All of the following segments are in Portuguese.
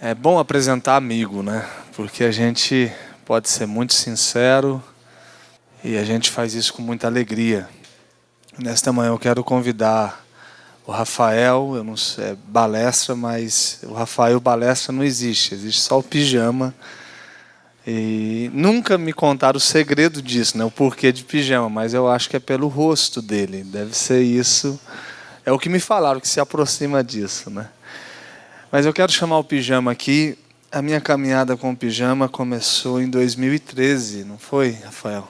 É bom apresentar amigo, né? Porque a gente pode ser muito sincero e a gente faz isso com muita alegria. Nesta manhã eu quero convidar o Rafael, eu não sei, é Balestra, mas o Rafael Balestra não existe, existe só o Pijama. E nunca me contaram o segredo disso, né? O porquê de pijama, mas eu acho que é pelo rosto dele, deve ser isso. É o que me falaram, que se aproxima disso, né? Mas eu quero chamar o Pijama aqui. A minha caminhada com o Pijama começou em 2013, não foi, Rafael?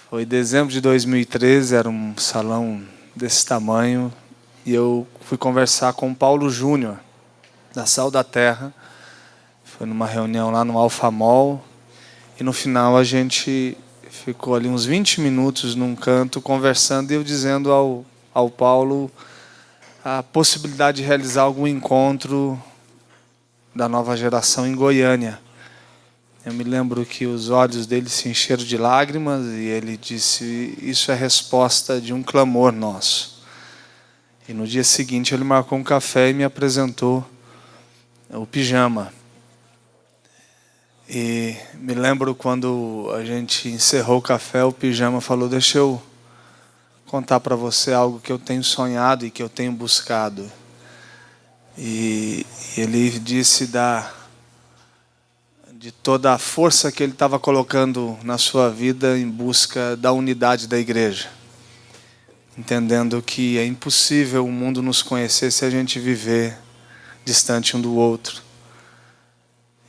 Foi em dezembro de 2013, era um salão desse tamanho, e eu fui conversar com o Paulo Júnior, da Sal da Terra. Foi numa reunião lá no Alfamol, e no final a gente ficou ali uns 20 minutos num canto conversando, e eu dizendo ao Paulo a possibilidade de realizar algum encontro da nova geração em Goiânia. Eu me lembro que os olhos dele se encheram de lágrimas e ele disse: isso é resposta de um clamor nosso. E no dia seguinte ele marcou um café e me apresentou o Pijama. E me lembro quando a gente encerrou o café, o Pijama falou: deixa eu contar para você algo que eu tenho sonhado e que eu tenho buscado. E ele disse de toda a força que ele estava colocando na sua vida em busca da unidade da igreja, entendendo que é impossível o mundo nos conhecer se a gente viver distante um do outro.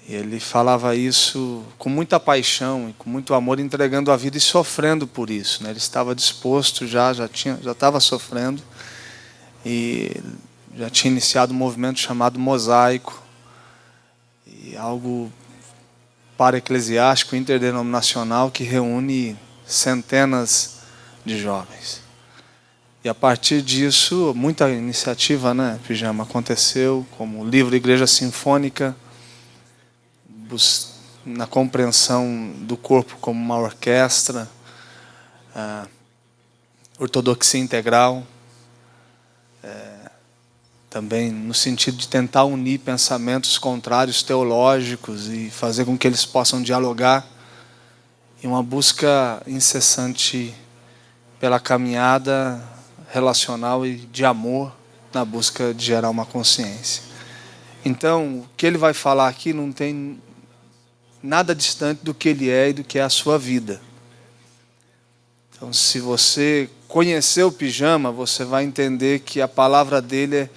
E ele falava isso com muita paixão e com muito amor, entregando a vida e sofrendo por isso, né? Ele estava disposto, já estava sofrendo, e já tinha iniciado um movimento chamado Mosaico, e algo para-eclesiástico, interdenominacional, que reúne centenas de jovens. E a partir disso, muita iniciativa, né, Pijama, aconteceu, como o livro Igreja Sinfônica, na compreensão do corpo como uma orquestra, ortodoxia integral, também no sentido de tentar unir pensamentos contrários teológicos e fazer com que eles possam dialogar, e uma busca incessante pela caminhada relacional e de amor na busca de gerar uma consciência. Então, o que ele vai falar aqui não tem nada distante do que ele é e do que é a sua vida. Então, se você conhecer o Pijama, você vai entender que a palavra dele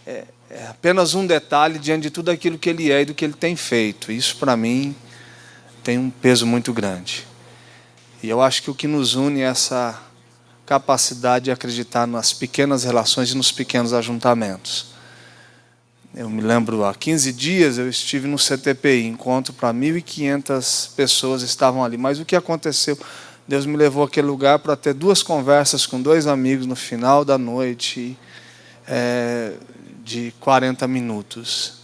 é apenas um detalhe diante de tudo aquilo que ele é e do que ele tem feito. Isso, para mim, tem um peso muito grande. E eu acho que o que nos une é essa capacidade de acreditar nas pequenas relações e nos pequenos ajuntamentos. Eu me lembro, há 15 dias eu estive no CTPI, encontro para 1.500 pessoas estavam ali. Mas o que aconteceu? Deus me levou àquele lugar para ter 2 conversas com 2 amigos no final da noite, de 40 minutos.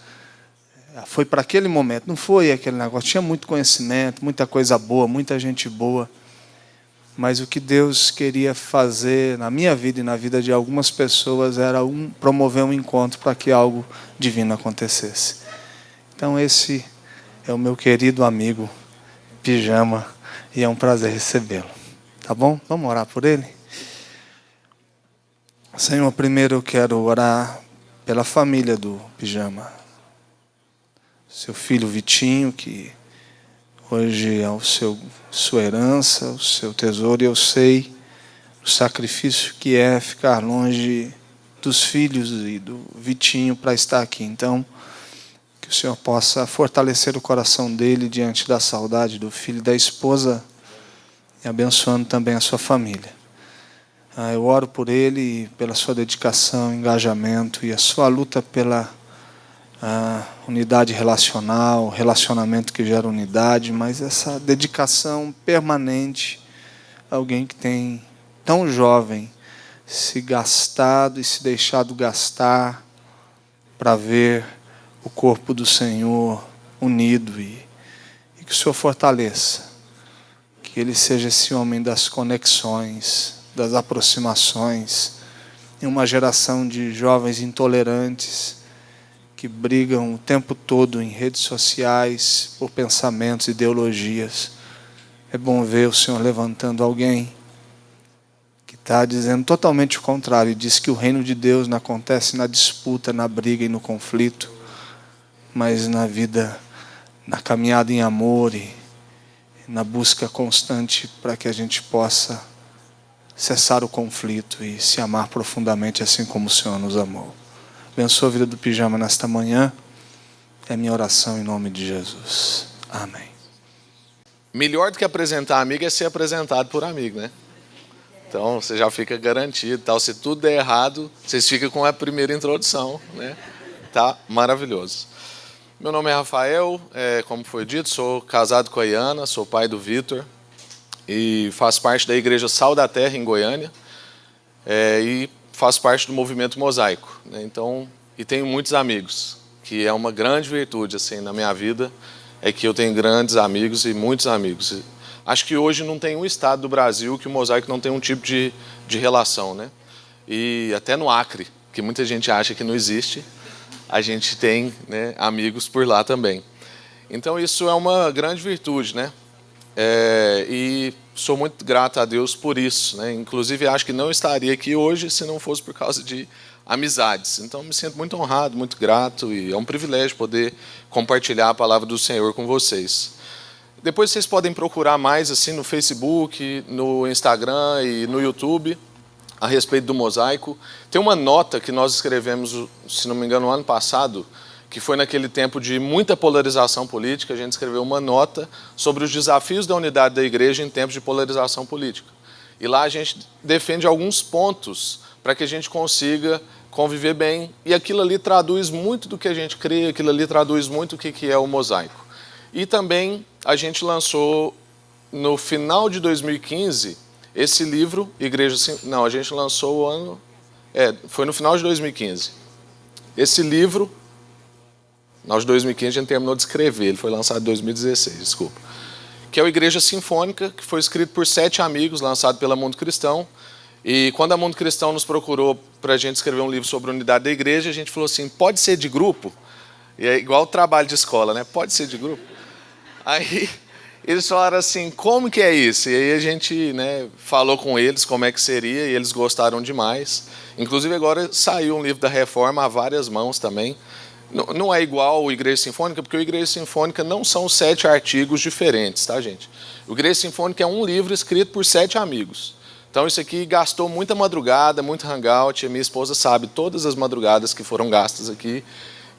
Foi para aquele momento, não foi aquele negócio. Tinha muito conhecimento, muita coisa boa, muita gente boa. Mas o que Deus queria fazer na minha vida e na vida de algumas pessoas era promover um encontro para que algo divino acontecesse. Então esse é o meu querido amigo Pijama, e é um prazer recebê-lo. Tá bom? Vamos orar por ele? Senhor, primeiro eu quero orar pela família do Pijama. Seu filho Vitinho, que hoje é sua herança, o seu tesouro, e eu sei o sacrifício que é ficar longe dos filhos e do Vitinho para estar aqui. Então, que o Senhor possa fortalecer o coração dele diante da saudade do filho e da esposa, e abençoando também a sua família. Eu oro por ele, pela sua dedicação, engajamento e a sua luta pela unidade relacional, relacionamento que gera unidade, mas essa dedicação permanente. Alguém que tem, tão jovem, se gastado e se deixado gastar para ver o corpo do Senhor unido, e que o Senhor fortaleça, que ele seja esse homem das conexões, das aproximações, em uma geração de jovens intolerantes, que brigam o tempo todo em redes sociais por pensamentos, ideologias. É bom ver o Senhor levantando alguém que está dizendo totalmente o contrário e diz que o reino de Deus não acontece na disputa, na briga e no conflito, mas na vida, na caminhada em amor e na busca constante para que a gente possa cessar o conflito e se amar profundamente assim como o Senhor nos amou. Abençoa a vida do Pijama nesta manhã. É a minha oração em nome de Jesus. Amém. Melhor do que apresentar amigo é ser apresentado por amigo, né? Então você já fica garantido. Tal. Se tudo der errado, vocês ficam com a primeira introdução, né? Tá maravilhoso. Meu nome é Rafael, como foi dito, sou casado com a Iana, sou pai do Vitor e faço parte da Igreja Sal da Terra em Goiânia e faço parte do movimento Mosaico, né? Então, e tenho muitos amigos, que é uma grande virtude assim na minha vida. É que eu tenho grandes amigos e muitos amigos. Acho que hoje não tem um estado do Brasil que o Mosaico não tem um tipo de relação, né? E até no Acre, que muita gente acha que não existe, a gente tem, né, amigos por lá também. Então isso é uma grande virtude, né? E sou muito grato a Deus por isso, né? Inclusive acho que não estaria aqui hoje se não fosse por causa de amizades. Então me sinto muito honrado, muito grato e é um privilégio poder compartilhar a palavra do Senhor com vocês. Depois vocês podem procurar mais assim no Facebook, no Instagram e no YouTube a respeito do Mosaico. Tem uma nota que nós escrevemos, se não me engano, no ano passado, que foi naquele tempo de muita polarização política. A gente escreveu uma nota sobre os desafios da unidade da igreja em tempos de polarização política. E lá a gente defende alguns pontos para que a gente consiga conviver bem. E aquilo ali traduz muito do que a gente crê, aquilo ali traduz muito o que é o Mosaico. E também a gente lançou, no final de 2015, esse livro, Igreja... Não, a gente lançou o ano... foi no final de 2015. Esse livro, no final de 2015 a gente terminou de escrever, ele foi lançado em 2016, desculpa. Que é o Igreja Sinfônica, que foi escrito por 7 amigos, lançado pela Mundo Cristão. E quando a Mundo Cristão nos procurou para a gente escrever um livro sobre a unidade da igreja, a gente falou assim, pode ser de grupo? E é igual o trabalho de escola, né? Pode ser de grupo? Aí eles falaram assim, como que é isso? E aí a gente, né, falou com eles como é que seria e eles gostaram demais. Inclusive agora saiu um livro da Reforma a várias mãos também. Não é igual o Igreja Sinfônica, porque o Igreja Sinfônica não são 7 artigos diferentes, tá, gente? O Igreja Sinfônica é um livro escrito por 7 amigos. Então isso aqui gastou muita madrugada, muito hangout, a minha esposa sabe todas as madrugadas que foram gastas aqui,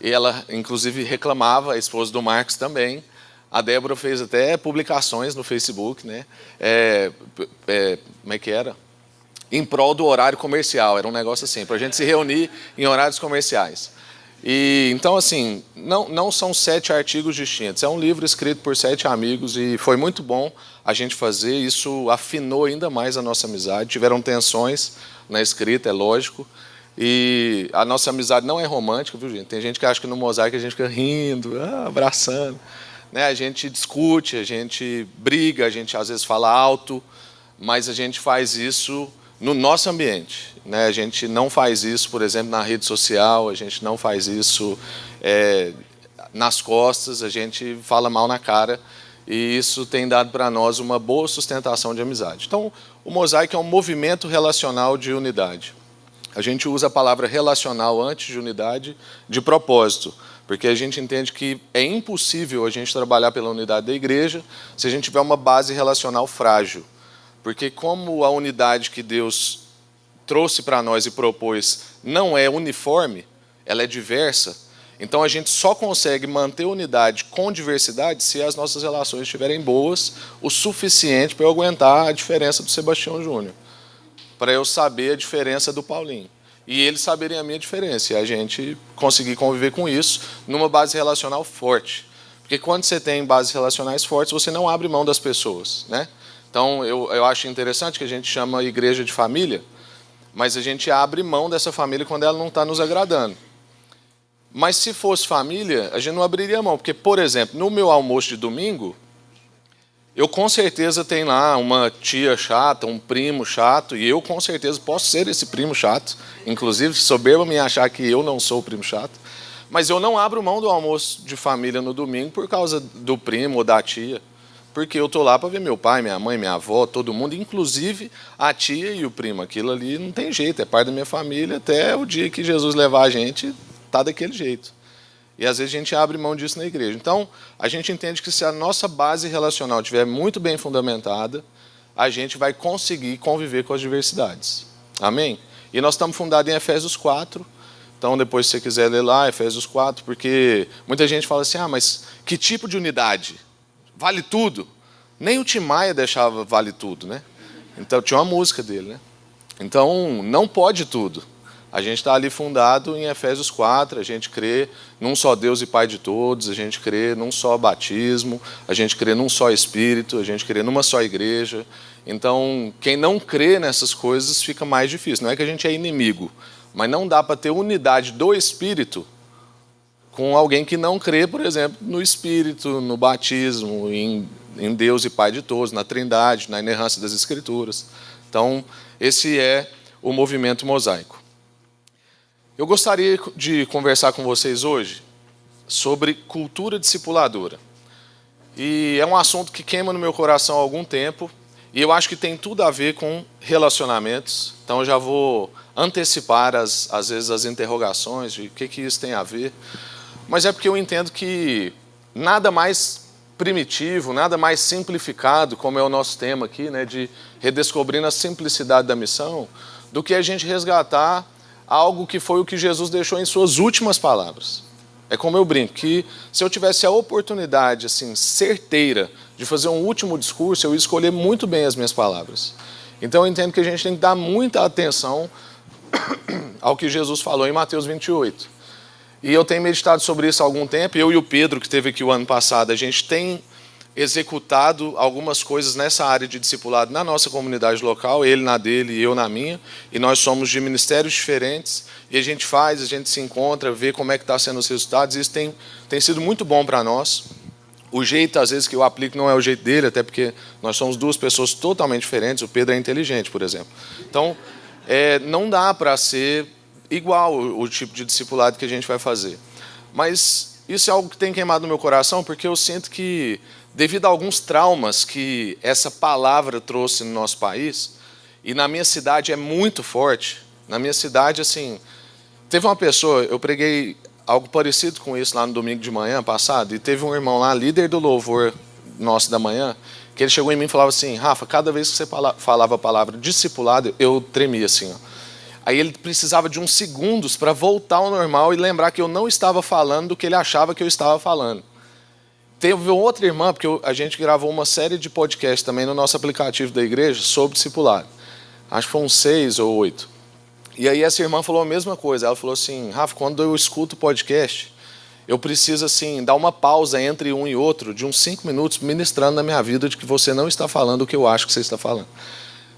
e ela inclusive reclamava, a esposa do Marcos também. A Débora fez até publicações no Facebook, né? Como é que era? Em prol do horário comercial, era um negócio assim, para a gente se reunir em horários comerciais. E, então, assim, não são 7 artigos distintos, é um livro escrito por 7 amigos e foi muito bom a gente fazer, isso afinou ainda mais a nossa amizade, tiveram tensões na escrita, é lógico, e a nossa amizade não é romântica, viu, gente? Tem gente que acha que no Mosaico a gente fica rindo, abraçando, né? A gente discute, a gente briga, a gente às vezes fala alto, mas a gente faz isso no nosso ambiente, né? A gente não faz isso, por exemplo, na rede social, a gente não faz isso nas costas, a gente fala mal na cara, e isso tem dado para nós uma boa sustentação de amizade. Então, o Mosaico é um movimento relacional de unidade. A gente usa a palavra relacional antes de unidade de propósito, porque a gente entende que é impossível a gente trabalhar pela unidade da igreja se a gente tiver uma base relacional frágil. Porque como a unidade que Deus trouxe para nós e propôs não é uniforme, ela é diversa, então a gente só consegue manter unidade com diversidade se as nossas relações estiverem boas o suficiente para eu aguentar a diferença do Sebastião Júnior, para eu saber a diferença do Paulinho. E eles saberem a minha diferença, e a gente conseguir conviver com isso numa base relacional forte. Porque quando você tem bases relacionais fortes, você não abre mão das pessoas, né? Então, eu acho interessante que a gente chama a igreja de família, mas a gente abre mão dessa família quando ela não está nos agradando. Mas se fosse família, a gente não abriria mão. Porque, por exemplo, no meu almoço de domingo, eu com certeza tenho lá uma tia chata, um primo chato, e eu com certeza posso ser esse primo chato. Inclusive, soberba me achar que eu não sou o primo chato. Mas eu não abro mão do almoço de família no domingo por causa do primo ou da tia. Porque eu estou lá para ver meu pai, minha mãe, minha avó, todo mundo, inclusive a tia e o primo. Aquilo ali não tem jeito, é parte da minha família até o dia que Jesus levar a gente, tá daquele jeito. E às vezes a gente abre mão disso na igreja. Então, a gente entende que se a nossa base relacional estiver muito bem fundamentada, a gente vai conseguir conviver com as diversidades. Amém? E nós estamos fundados em Efésios 4. Então, depois, se você quiser ler lá, Efésios 4, porque muita gente fala assim, mas que tipo de unidade? Vale tudo? Nem o Tim Maia deixava vale tudo, né? Então, tinha uma música dele, né? Então, não pode tudo. A gente está ali fundado em Efésios 4, a gente crê num só Deus e Pai de todos, a gente crê num só batismo, a gente crê num só Espírito, a gente crê numa só igreja. Então, quem não crê nessas coisas fica mais difícil. Não é que a gente é inimigo, mas não dá para ter unidade do Espírito com alguém que não crê, por exemplo, no Espírito, no batismo, em Deus e Pai de todos, na Trindade, na inerrância das Escrituras. Então, esse é o movimento mosaico. Eu gostaria de conversar com vocês hoje sobre cultura discipuladora. E é um assunto que queima no meu coração há algum tempo, e eu acho que tem tudo a ver com relacionamentos. Então, eu já vou antecipar, às vezes, as interrogações de o que isso tem a ver. Mas é porque eu entendo que nada mais primitivo, nada mais simplificado, como é o nosso tema aqui, né, de redescobrindo a simplicidade da missão, do que a gente resgatar algo que foi o que Jesus deixou em suas últimas palavras. É como eu brinco, que se eu tivesse a oportunidade assim, certeira de fazer um último discurso, eu ia escolher muito bem as minhas palavras. Então eu entendo que a gente tem que dar muita atenção ao que Jesus falou em Mateus 28. E eu tenho meditado sobre isso há algum tempo. Eu e o Pedro, que esteve aqui o ano passado, a gente tem executado algumas coisas nessa área de discipulado na nossa comunidade local, ele na dele e eu na minha, e nós somos de ministérios diferentes, e a gente se encontra, vê como é que está sendo os resultados, e isso tem sido muito bom para nós. O jeito, às vezes, que eu aplico não é o jeito dele, até porque nós somos duas pessoas totalmente diferentes, o Pedro é inteligente, por exemplo. Então, não dá para ser igual o tipo de discipulado que a gente vai fazer. Mas isso é algo que tem queimado no meu coração, porque eu sinto que, devido a alguns traumas que essa palavra trouxe no nosso país, e na minha cidade é muito forte, na minha cidade, assim, teve uma pessoa, eu preguei algo parecido com isso lá no domingo de manhã passado, e teve um irmão lá, líder do louvor nosso da manhã, que ele chegou em mim e falava assim, Rafa, cada vez que você falava a palavra discipulado, eu tremia assim, ó. Aí ele precisava de uns segundos para voltar ao normal e lembrar que eu não estava falando do que ele achava que eu estava falando. Teve outra irmã, porque a gente gravou uma série de podcasts também no nosso aplicativo da igreja sobre discipulado. Acho que foram 6 ou 8. E aí essa irmã falou a mesma coisa. Ela falou assim, Rafa, quando eu escuto o podcast, eu preciso assim, dar uma pausa entre um e outro de uns 5 minutos ministrando na minha vida de que você não está falando o que eu acho que você está falando.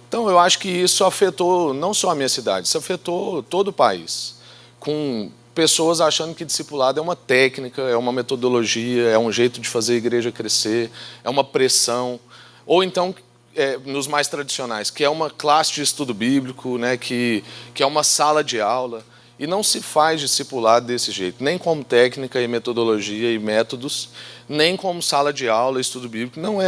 Então, eu acho que isso afetou não só a minha cidade, isso afetou todo o país, com pessoas achando que discipulado é uma técnica, é uma metodologia, é um jeito de fazer a igreja crescer, é uma pressão, ou então, nos mais tradicionais, que é uma classe de estudo bíblico, né, que é uma sala de aula, e não se faz discipulado desse jeito, nem como técnica e metodologia e métodos, nem como sala de aula e estudo bíblico. Não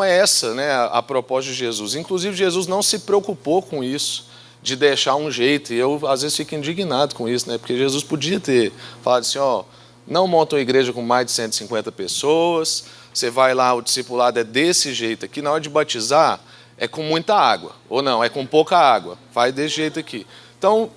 é essa, né, a proposta de Jesus. Inclusive, Jesus não se preocupou com isso, de deixar um jeito. E eu, às vezes, fico indignado com isso, né, porque Jesus podia ter falado assim, não monta uma igreja com mais de 150 pessoas, você vai lá, o discipulado é desse jeito aqui, na hora de batizar, é com muita água. Ou não, é com pouca água. Faz desse jeito aqui. Então,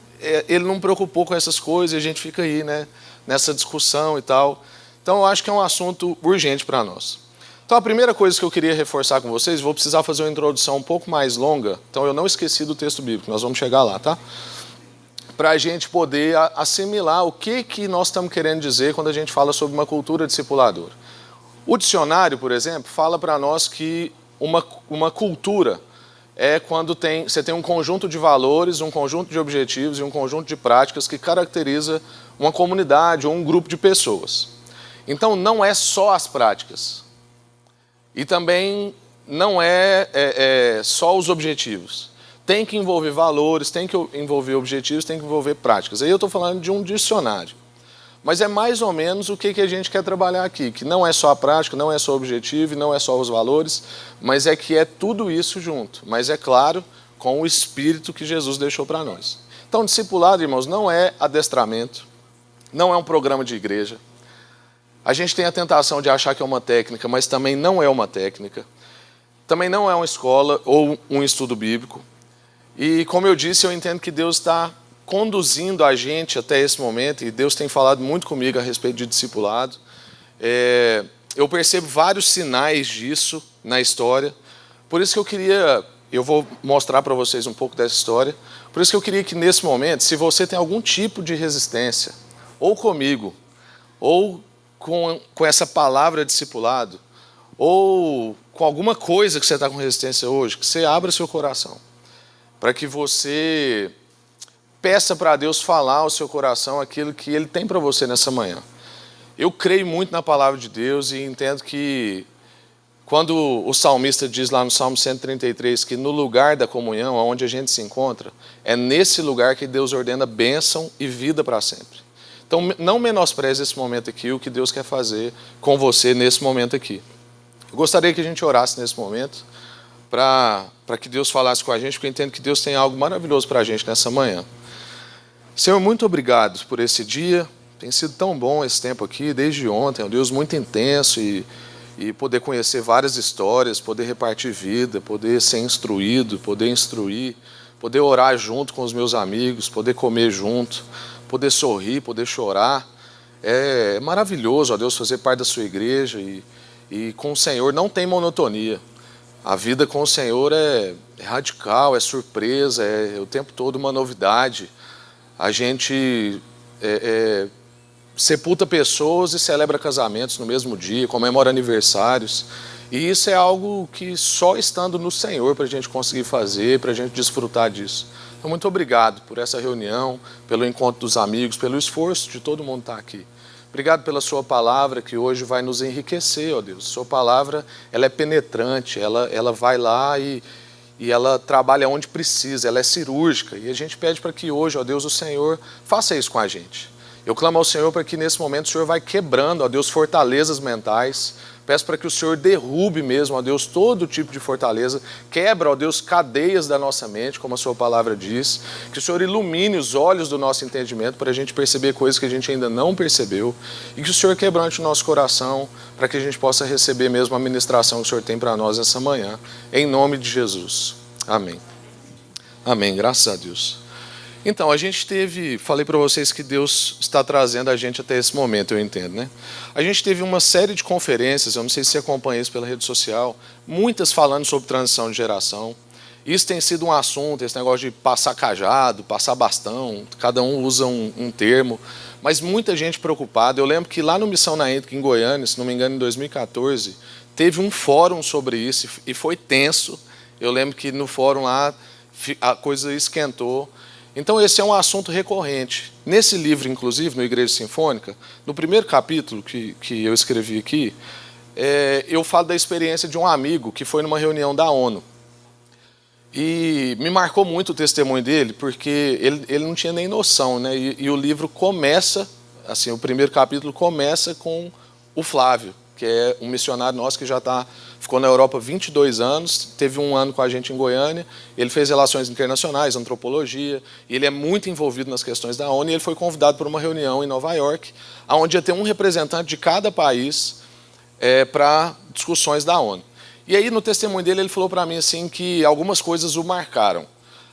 ele não preocupou com essas coisas, e a gente fica aí, né, nessa discussão e tal. Então, eu acho que é um assunto urgente para nós. Então, a primeira coisa que eu queria reforçar com vocês, vou precisar fazer uma introdução um pouco mais longa, então eu não esqueci do texto bíblico, nós vamos chegar lá, tá? Para a gente poder assimilar o que nós estamos querendo dizer quando a gente fala sobre uma cultura discipuladora. O dicionário, por exemplo, fala para nós que uma cultura é quando você tem um conjunto de valores, um conjunto de objetivos e um conjunto de práticas que caracteriza uma comunidade ou um grupo de pessoas. Então, não é só as práticas. E também não é só os objetivos. Tem que envolver valores, tem que envolver objetivos, tem que envolver práticas. Aí eu estou falando de um dicionário. Mas é mais ou menos o que a gente quer trabalhar aqui, que não é só a prática, não é só o objetivo, não é só os valores, mas é que é tudo isso junto. Mas é claro, com o espírito que Jesus deixou para nós. Então, discipulado, irmãos, não é adestramento, não é um programa de igreja. A gente tem a tentação de achar que é uma técnica, mas também não é uma técnica. Também não é uma escola ou um estudo bíblico. E, como eu disse, eu entendo que Deus está conduzindo a gente até esse momento, e Deus tem falado muito comigo a respeito de discipulado. Eu percebo vários sinais disso na história. Por isso que eu vou mostrar para vocês um pouco dessa história. Por isso que eu queria que nesse momento, se você tem algum tipo de resistência, ou comigo, ou com essa palavra discipulado, ou com alguma coisa que você está com resistência hoje, que você abra seu coração, para que você peça para Deus falar ao seu coração aquilo que Ele tem para você nessa manhã. Eu creio muito na palavra de Deus e entendo que quando o salmista diz lá no Salmo 133 que no lugar da comunhão, onde a gente se encontra, é nesse lugar que Deus ordena bênção e vida para sempre. Então não menospreze esse momento aqui, o que Deus quer fazer com você nesse momento aqui. Eu gostaria que a gente orasse nesse momento para que Deus falasse com a gente, porque eu entendo que Deus tem algo maravilhoso para a gente nessa manhã. Senhor, muito obrigado por esse dia. Tem sido tão bom esse tempo aqui, desde ontem. É um Deus muito intenso e poder conhecer várias histórias, poder repartir vida, poder ser instruído, poder instruir, poder orar junto com os meus amigos, poder comer junto, poder sorrir, poder chorar. É maravilhoso, ó Deus, fazer parte da sua igreja e com o Senhor não tem monotonia. A vida com o Senhor é radical, é surpresa, é o tempo todo uma novidade. A gente sepulta pessoas e celebra casamentos no mesmo dia, comemora aniversários. E isso é algo que só estando no Senhor para a gente conseguir fazer, para a gente desfrutar disso. Então, muito obrigado por essa reunião, pelo encontro dos amigos, pelo esforço de todo mundo estar aqui. Obrigado pela sua palavra que hoje vai nos enriquecer, ó Deus. Sua palavra, ela é penetrante, ela vai lá e ela trabalha onde precisa, ela é cirúrgica. E a gente pede para que hoje, ó Deus, o Senhor faça isso com a gente. Eu clamo ao Senhor para que nesse momento o Senhor vai quebrando, ó Deus, fortalezas mentais. Peço para que o Senhor derrube mesmo, ó Deus, todo tipo de fortaleza. Quebra, ó Deus, cadeias da nossa mente, como a sua palavra diz. Que o Senhor ilumine os olhos do nosso entendimento para a gente perceber coisas que a gente ainda não percebeu. E que o Senhor quebrante o nosso coração para que a gente possa receber mesmo a ministração que o Senhor tem para nós essa manhã. Em nome de Jesus. Amém. Amém. Graças a Deus. Então, falei para vocês que Deus está trazendo a gente até esse momento, eu entendo, né? A gente teve uma série de conferências, eu não sei se você acompanha isso pela rede social, muitas falando sobre transição de geração. Isso tem sido um assunto, esse negócio de passar cajado, passar bastão, cada um usa um termo, mas muita gente preocupada. Eu lembro que lá no Missão na Índica, em Goiânia, se não me engano, em 2014, teve um fórum sobre isso e foi tenso. Eu lembro que no fórum lá a coisa esquentou. Então esse é um assunto recorrente. Nesse livro, inclusive, no Igreja Sinfônica, no primeiro capítulo que eu escrevi aqui, eu falo da experiência de um amigo que foi numa reunião da ONU. E me marcou muito o testemunho dele, porque ele não tinha nem noção, né? E o livro começa, assim, o primeiro capítulo começa com o Flávio, que é um missionário nosso que ficou na Europa 22 anos, teve um ano com a gente em Goiânia, ele fez relações internacionais, antropologia, e ele é muito envolvido nas questões da ONU, e ele foi convidado para uma reunião em Nova York, onde ia ter um representante de cada país para discussões da ONU. E aí, no testemunho dele, ele falou para mim assim, que algumas coisas o marcaram.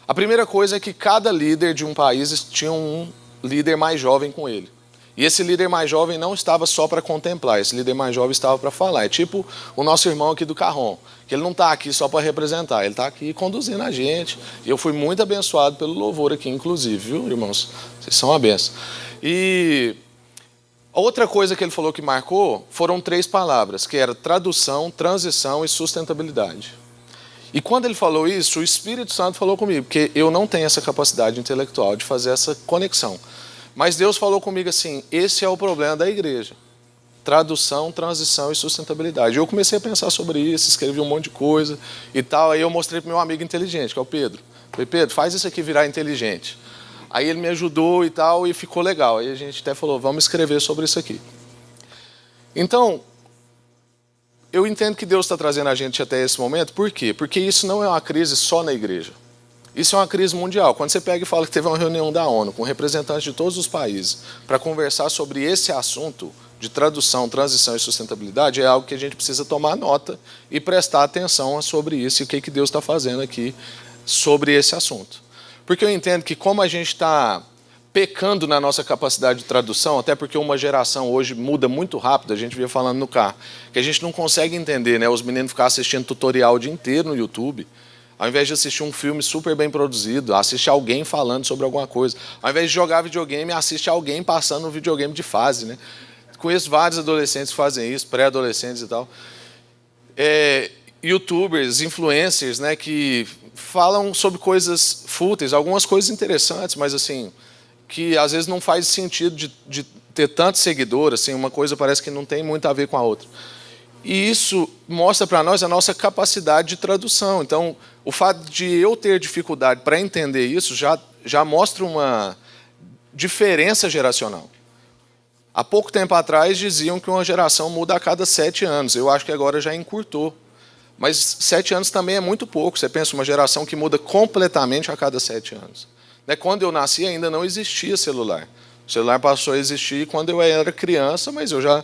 A primeira coisa é que cada líder de um país tinha um líder mais jovem com ele. E esse líder mais jovem não estava só para contemplar, esse líder mais jovem estava para falar. É tipo o nosso irmão aqui do Carrom, que ele não está aqui só para representar, ele está aqui conduzindo a gente. E eu fui muito abençoado pelo louvor aqui, inclusive, viu, irmãos? Vocês são uma benção. E outra coisa que ele falou que marcou foram 3 palavras, que era tradução, transição e sustentabilidade. E quando ele falou isso, o Espírito Santo falou comigo, porque eu não tenho essa capacidade intelectual de fazer essa conexão. Mas Deus falou comigo assim, esse é o problema da igreja. Tradução, transição e sustentabilidade. Eu comecei a pensar sobre isso, escrevi um monte de coisa e tal. Aí eu mostrei para o meu amigo inteligente, que é o Pedro. Falei, Pedro, faz isso aqui virar inteligente. Aí ele me ajudou e tal, e ficou legal. Aí a gente até falou, vamos escrever sobre isso aqui. Então, eu entendo que Deus está trazendo a gente até esse momento. Por quê? Porque isso não é uma crise só na igreja. Isso é uma crise mundial. Quando você pega e fala que teve uma reunião da ONU com representantes de todos os países para conversar sobre esse assunto de tradução, transição e sustentabilidade, é algo que a gente precisa tomar nota e prestar atenção sobre isso e o que Deus está fazendo aqui sobre esse assunto. Porque eu entendo que como a gente está pecando na nossa capacidade de tradução, até porque uma geração hoje muda muito rápido, a gente via falando no carro, que a gente não consegue entender, né? Os meninos ficar assistindo tutorial o dia inteiro no YouTube, ao invés de assistir um filme super bem produzido, assiste alguém falando sobre alguma coisa. Ao invés de jogar videogame, assiste alguém passando um videogame de fase, né? Conheço vários adolescentes que fazem isso, pré-adolescentes e tal. YouTubers, influencers, né, que falam sobre coisas fúteis, algumas coisas interessantes, mas assim, que às vezes não faz sentido de ter tantos seguidores, assim, uma coisa parece que não tem muito a ver com a outra. E isso mostra para nós a nossa capacidade de tradução. Então, o fato de eu ter dificuldade para entender isso já mostra uma diferença geracional. Há pouco tempo atrás diziam que uma geração muda a cada 7 anos. Eu acho que agora já encurtou. Mas 7 anos também é muito pouco. Você pensa uma geração que muda completamente a cada 7 anos. Quando eu nasci ainda não existia celular. O celular passou a existir quando eu era criança, mas eu já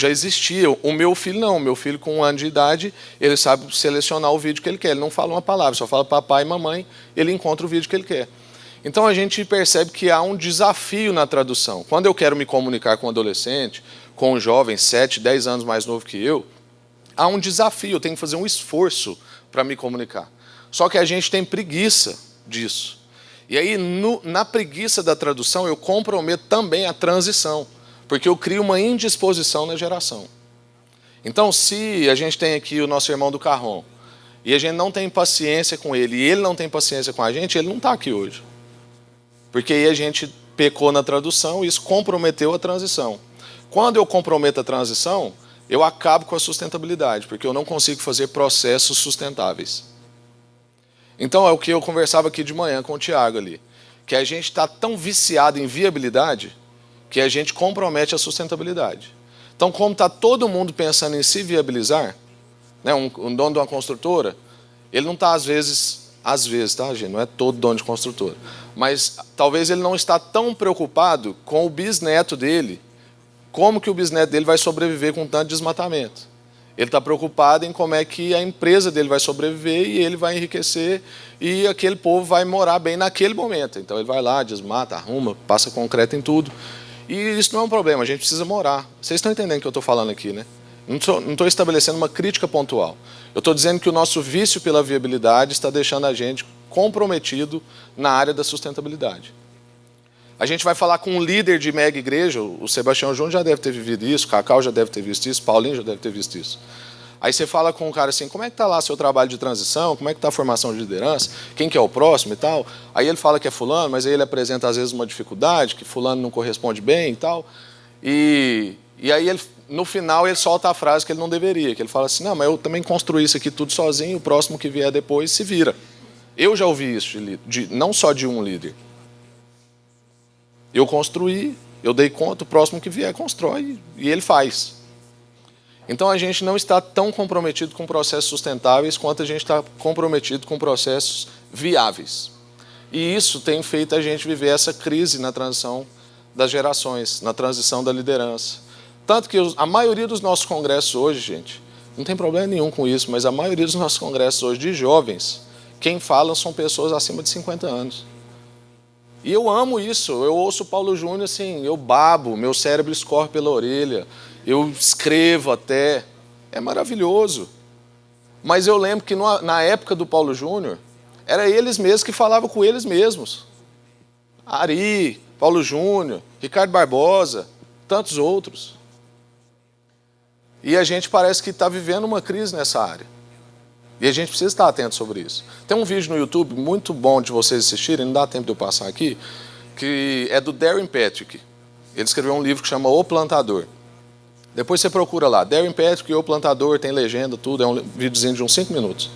existia. O meu filho não. O meu filho com 1 ano de idade, ele sabe selecionar o vídeo que ele quer. Ele não fala uma palavra, só fala papai e mamãe, ele encontra o vídeo que ele quer. Então a gente percebe que há um desafio na tradução. Quando eu quero me comunicar com um adolescente, com um jovem 7, 10 anos mais novo que eu, há um desafio, eu tenho que fazer um esforço para me comunicar. Só que a gente tem preguiça disso. E aí, na preguiça da tradução, eu comprometo também a transição, porque eu crio uma indisposição na geração. Então, se a gente tem aqui o nosso irmão do Carrom, e a gente não tem paciência com ele, e ele não tem paciência com a gente, ele não está aqui hoje. Porque aí a gente pecou na tradução e isso comprometeu a transição. Quando eu comprometo a transição, eu acabo com a sustentabilidade, porque eu não consigo fazer processos sustentáveis. Então é o que eu conversava aqui de manhã com o Tiago ali, que a gente está tão viciado em viabilidade que a gente compromete a sustentabilidade. Então, como está todo mundo pensando em se viabilizar, né, um dono de uma construtora, ele não está às vezes, tá, gente? Não é todo dono de construtora, mas talvez ele não está tão preocupado com o bisneto dele, como que o bisneto dele vai sobreviver com tanto desmatamento. Ele está preocupado em como é que a empresa dele vai sobreviver e ele vai enriquecer e aquele povo vai morar bem naquele momento. Então ele vai lá, desmata, arruma, passa concreto em tudo. E isso não é um problema, a gente precisa morar. Vocês estão entendendo o que eu estou falando aqui, né? Não estou estabelecendo uma crítica pontual. Eu estou dizendo que o nosso vício pela viabilidade está deixando a gente comprometido na área da sustentabilidade. A gente vai falar com um líder de mega igreja, o Sebastião Júnior já deve ter vivido isso, o Cacau já deve ter visto isso, Paulinho já deve ter visto isso. Aí você fala com um cara assim, como é que está lá seu trabalho de transição, como é que está a formação de liderança, quem que é o próximo e tal. Aí ele fala que é fulano, mas aí ele apresenta às vezes uma dificuldade, que fulano não corresponde bem e tal. E aí ele, no final ele solta a frase que ele não deveria, que ele fala assim, não, mas eu também construí isso aqui tudo sozinho, o próximo que vier depois se vira. Eu já ouvi isso, não só de um líder. Eu construí, eu dei conta, o próximo que vier constrói e ele faz. Então a gente não está tão comprometido com processos sustentáveis quanto a gente está comprometido com processos viáveis. E isso tem feito a gente viver essa crise na transição das gerações, na transição da liderança. Tanto que a maioria dos nossos congressos hoje, gente, não tem problema nenhum com isso, mas a maioria dos nossos congressos hoje de jovens, quem fala são pessoas acima de 50 anos. E eu amo isso, eu ouço o Paulo Júnior assim, eu babo, meu cérebro escorre pela orelha, eu escrevo até, é maravilhoso. Mas eu lembro que na época do Paulo Júnior, era eles mesmos que falavam com eles mesmos. Ari, Paulo Júnior, Ricardo Barbosa, tantos outros. E a gente parece que está vivendo uma crise nessa área. E a gente precisa estar atento sobre isso. Tem um vídeo no YouTube muito bom de vocês assistirem, não dá tempo de eu passar aqui, que é do Darren Patrick. Ele escreveu um livro que chama O Plantador. Depois você procura lá, Darren Patrick, O Plantador, tem legenda, tudo, é um videozinho de uns 5 minutos.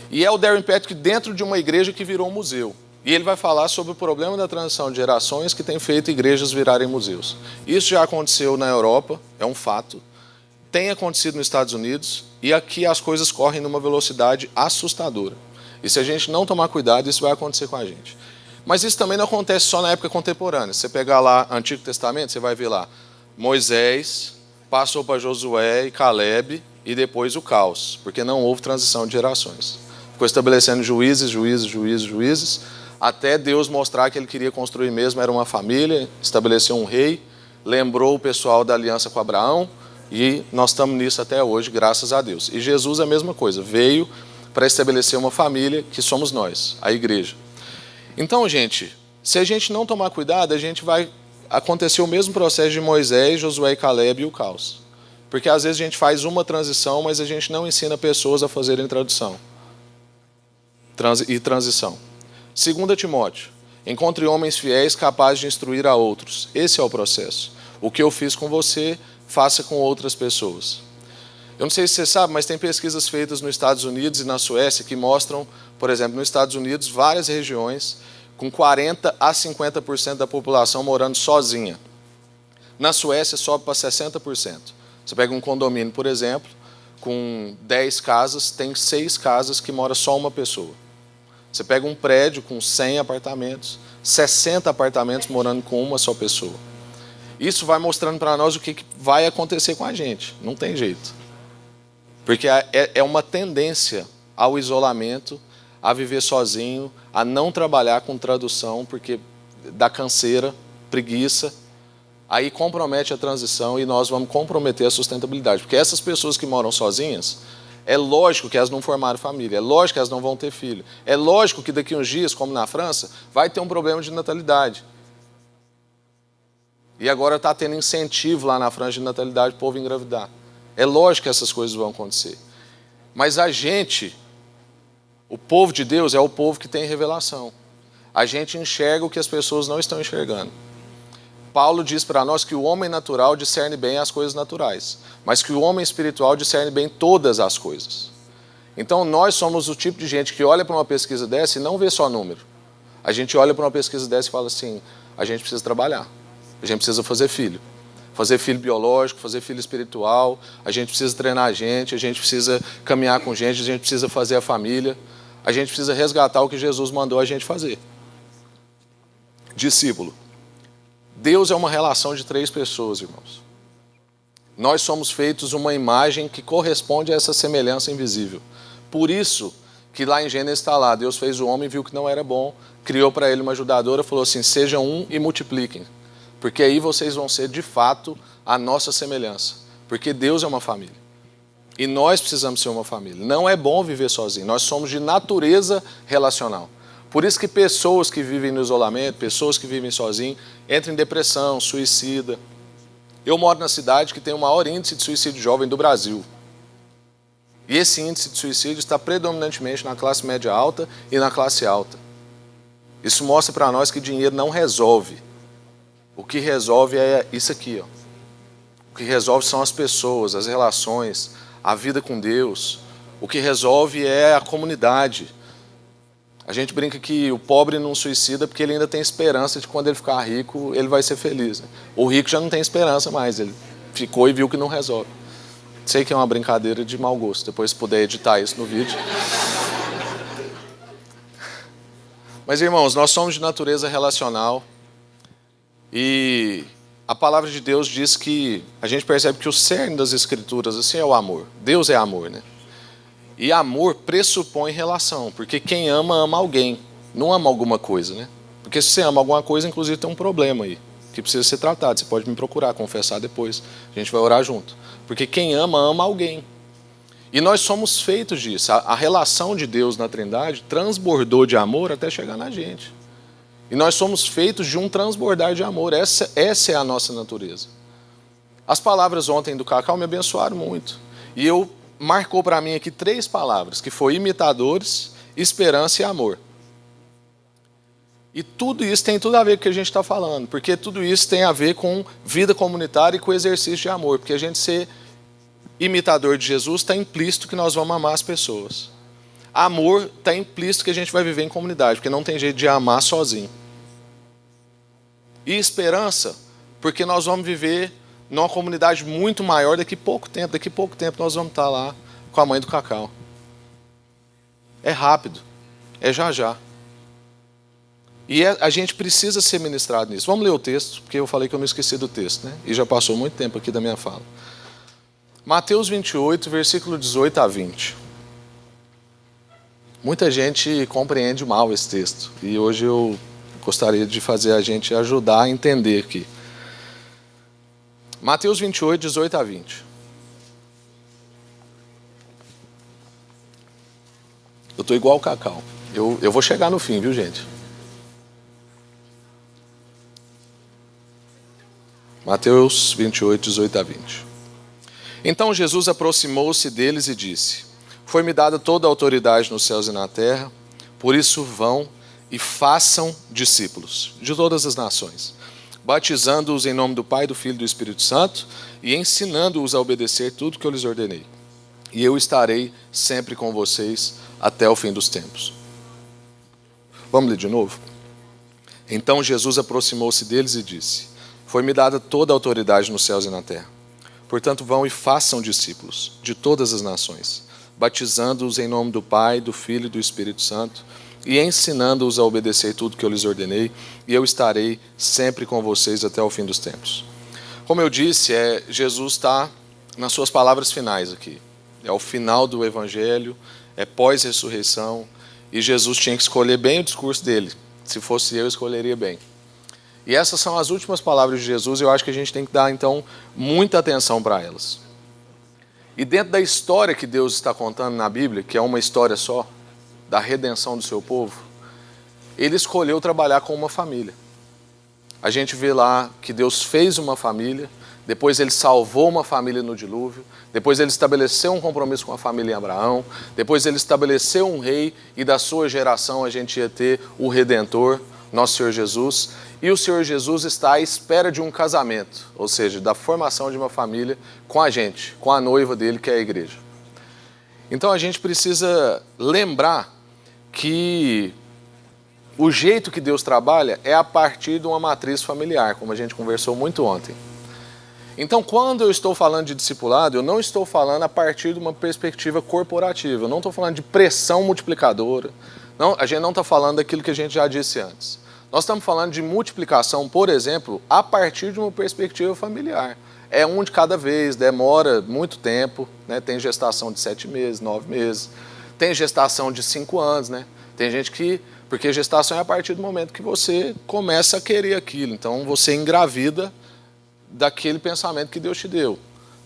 E é o Darren Patrick dentro de uma igreja que virou um museu. E ele vai falar sobre o problema da transição de gerações que tem feito igrejas virarem museus. Isso já aconteceu na Europa, é um fato. Tem acontecido nos Estados Unidos e aqui as coisas correm numa velocidade assustadora. E se a gente não tomar cuidado, isso vai acontecer com a gente. Mas isso também não acontece só na época contemporânea. Se você pegar lá Antigo Testamento, você vai ver lá Moisés, passou para Josué e Caleb e depois o caos, porque não houve transição de gerações. Ficou estabelecendo juízes, até Deus mostrar que ele queria construir mesmo, era uma família, estabeleceu um rei, lembrou o pessoal da aliança com Abraão, e nós estamos nisso até hoje, graças a Deus. E Jesus é a mesma coisa, veio para estabelecer uma família que somos nós, a igreja. Então, gente, se a gente não tomar cuidado, a gente vai acontecer o mesmo processo de Moisés, Josué e Caleb e o caos. Porque às vezes a gente faz uma transição, mas a gente não ensina pessoas a fazerem transição. Transição. 2 Timóteo. Encontre homens fiéis capazes de instruir a outros. Esse é o processo. O que eu fiz com você, faça com outras pessoas. Eu não sei se você sabe, mas tem pesquisas feitas nos Estados Unidos e na Suécia que mostram, por exemplo, nos Estados Unidos, várias regiões com 40% a 50% da população morando sozinha. Na Suécia sobe para 60%. Você pega um condomínio, por exemplo, com 10 casas, tem 6 casas que mora só uma pessoa. Você pega um prédio com 100 apartamentos, 60 apartamentos morando com uma só pessoa. Isso vai mostrando para nós o que vai acontecer com a gente. Não tem jeito. Porque é uma tendência ao isolamento, a viver sozinho, a não trabalhar com tradução, porque dá canseira, preguiça. Aí compromete a transição e nós vamos comprometer a sustentabilidade. Porque essas pessoas que moram sozinhas, é lógico que elas não formaram família, é lógico que elas não vão ter filho. É lógico que daqui a uns dias, como na França, vai ter um problema de natalidade. E agora está tendo incentivo lá na França de natalidade para o povo engravidar. É lógico que essas coisas vão acontecer. Mas a gente, o povo de Deus, é o povo que tem revelação. A gente enxerga o que as pessoas não estão enxergando. Paulo diz para nós que o homem natural discerne bem as coisas naturais, mas que o homem espiritual discerne bem todas as coisas. Então nós somos o tipo de gente que olha para uma pesquisa dessa e não vê só número. A gente olha para uma pesquisa dessa e fala assim, a gente precisa trabalhar, a gente precisa fazer filho biológico, fazer filho espiritual, a gente precisa treinar a gente precisa caminhar com gente, a gente precisa fazer a família, a gente precisa resgatar o que Jesus mandou a gente fazer. Discípulo. Deus é uma relação de 3 pessoas, irmãos. Nós somos feitos uma imagem que corresponde a essa semelhança invisível. Por isso que lá em Gênesis está lá, Deus fez o homem, viu que não era bom, criou para ele uma ajudadora, falou assim, sejam um e multipliquem. Porque aí vocês vão ser, de fato, a nossa semelhança. Porque Deus é uma família. E nós precisamos ser uma família. Não é bom viver sozinho. Nós somos de natureza relacional. Por isso que pessoas que vivem no isolamento, pessoas que vivem sozinhos, entram em depressão, suicida. Eu moro na cidade que tem o maior índice de suicídio jovem do Brasil. E esse índice de suicídio está predominantemente na classe média alta e na classe alta. Isso mostra para nós que dinheiro não resolve. O que resolve é isso aqui, ó. O que resolve são as pessoas, as relações, a vida com Deus. O que resolve é a comunidade. A gente brinca que o pobre não suicida porque ele ainda tem esperança de que quando ele ficar rico, ele vai ser feliz. Né? O rico já não tem esperança mais, ele ficou e viu que não resolve. Sei que é uma brincadeira de mau gosto, depois se puder editar isso no vídeo. Mas, irmãos, nós somos de natureza relacional. E a palavra de Deus diz que a gente percebe que o cerne das Escrituras assim, é o amor. Deus é amor, né? E amor pressupõe relação, porque quem ama, ama alguém, não ama alguma coisa, né? Porque se você ama alguma coisa, inclusive tem um problema aí, que precisa ser tratado. Você pode me procurar, confessar depois. A gente vai orar junto. Porque quem ama, ama alguém. E nós somos feitos disso. A relação de Deus na Trindade transbordou de amor até chegar na gente. E nós somos feitos de um transbordar de amor. Essa é a nossa natureza. As palavras ontem do Cacau me abençoaram muito. E marcou para mim aqui 3 palavras, que foi imitadores, esperança e amor. E tudo isso tem tudo a ver com o que a gente está falando. Porque tudo isso tem a ver com vida comunitária e com exercício de amor. Porque a gente ser imitador de Jesus está implícito que nós vamos amar as pessoas. amor está implícito que a gente vai viver em comunidade, porque não tem jeito de amar sozinho. E esperança, porque nós vamos viver numa comunidade muito maior daqui a pouco tempo. Daqui a pouco tempo nós vamos estar lá com a mãe do Cacau. É rápido, é já já. E a gente precisa ser ministrado nisso. Vamos ler o texto, porque eu falei que eu não esqueci do texto, né? E já passou muito tempo aqui da minha fala. Mateus 28, versículo 18 a 20. Muita gente compreende mal esse texto. E hoje eu gostaria de fazer a gente ajudar a entender aqui. Mateus 28, 18 a 20. Eu estou igual o Cacau. Eu vou chegar no fim, viu, gente? Mateus 28, 18 a 20. Então Jesus aproximou-se deles e disse: Foi-me dada toda a autoridade nos céus e na terra, por isso vão e façam discípulos de todas as nações, batizando-os em nome do Pai, do Filho e do Espírito Santo e ensinando-os a obedecer tudo que eu lhes ordenei. E eu estarei sempre com vocês até o fim dos tempos. Vamos ler de novo? Então Jesus aproximou-se deles e disse: Foi-me dada toda a autoridade nos céus e na terra. Portanto, vão e façam discípulos de todas as nações, batizando-os em nome do Pai, do Filho e do Espírito Santo, e ensinando-os a obedecer tudo que eu lhes ordenei, e eu estarei sempre com vocês até o fim dos tempos. Como eu disse, Jesus está nas suas palavras finais aqui. É o final do Evangelho, é pós-ressurreição, e Jesus tinha que escolher bem o discurso dele. Se fosse eu escolheria bem. E essas são as últimas palavras de Jesus, e eu acho que a gente tem que dar, então, muita atenção para elas. E dentro da história que Deus está contando na Bíblia, que é uma história só, da redenção do seu povo, ele escolheu trabalhar com uma família. A gente vê lá que Deus fez uma família, depois ele salvou uma família no dilúvio, depois ele estabeleceu um compromisso com a família em Abraão, depois ele estabeleceu um rei, e da sua geração a gente ia ter o Redentor, nosso Senhor Jesus, e o Senhor Jesus está à espera de um casamento, ou seja, da formação de uma família com a gente, com a noiva dele, que é a igreja. Então a gente precisa lembrar que o jeito que Deus trabalha é a partir de uma matriz familiar, como a gente conversou muito ontem. Então, quando eu estou falando de discipulado, eu não estou falando a partir de uma perspectiva corporativa, eu não estou falando de pressão multiplicadora, não, a gente não está falando daquilo que a gente já disse antes. Nós estamos falando de multiplicação, por exemplo, a partir de uma perspectiva familiar. É um de cada vez, demora muito tempo, né? Tem gestação de 7 meses, 9 meses, tem gestação de 5 anos, né? Tem gente que... Porque gestação é a partir do momento que você começa a querer aquilo. Então, você engravida daquele pensamento que Deus te deu.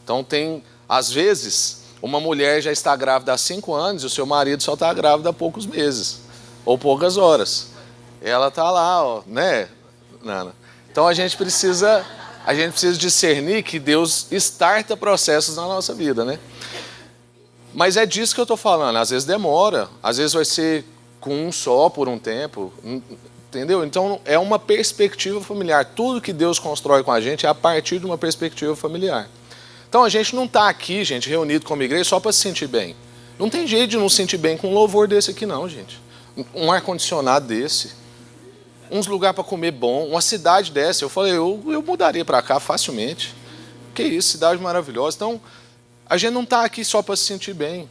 Então, tem, às vezes, uma mulher já está grávida há 5 anos e o seu marido só está grávida há poucos meses ou poucas horas. Ela está lá, ó, né, Nana? Então, a gente precisa discernir que Deus starta processos na nossa vida, né? Mas é disso que eu estou falando. Às vezes demora, às vezes vai ser com um só por um tempo, entendeu? Então é uma perspectiva familiar. Tudo que Deus constrói com a gente é a partir de uma perspectiva familiar. Então a gente não está aqui, gente, reunido como igreja só para se sentir bem. Não tem jeito de não se sentir bem com um louvor desse aqui não, gente. Um ar-condicionado desse, uns lugares para comer bom, uma cidade dessa. Eu falei, eu mudaria para cá facilmente. Que isso, cidade maravilhosa. Então a gente não está aqui só para se sentir bem.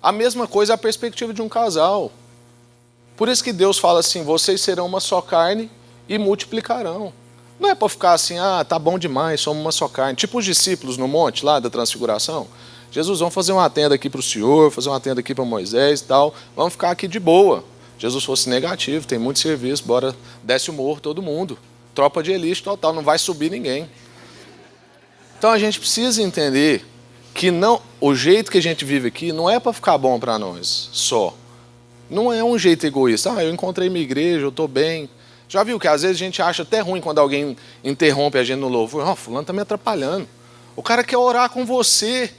A mesma coisa é a perspectiva de um casal. Por isso que Deus fala assim, vocês serão uma só carne e multiplicarão. Não é para ficar assim, tá bom demais, somos uma só carne. Tipo os discípulos no monte lá da transfiguração. Jesus, vamos fazer uma tenda aqui para o Senhor, fazer uma tenda aqui para Moisés e tal. Vamos ficar aqui de boa. Jesus fosse negativo, tem muito serviço, bora, desce o morro todo mundo. Tropa de elite total, não vai subir ninguém. Então a gente precisa entender que não, o jeito que a gente vive aqui não é para ficar bom para nós só. Não é um jeito egoísta. Eu encontrei minha igreja, eu estou bem. Já viu que às vezes a gente acha até ruim quando alguém interrompe a gente no louvor. Fulano está me atrapalhando. O cara quer orar com você.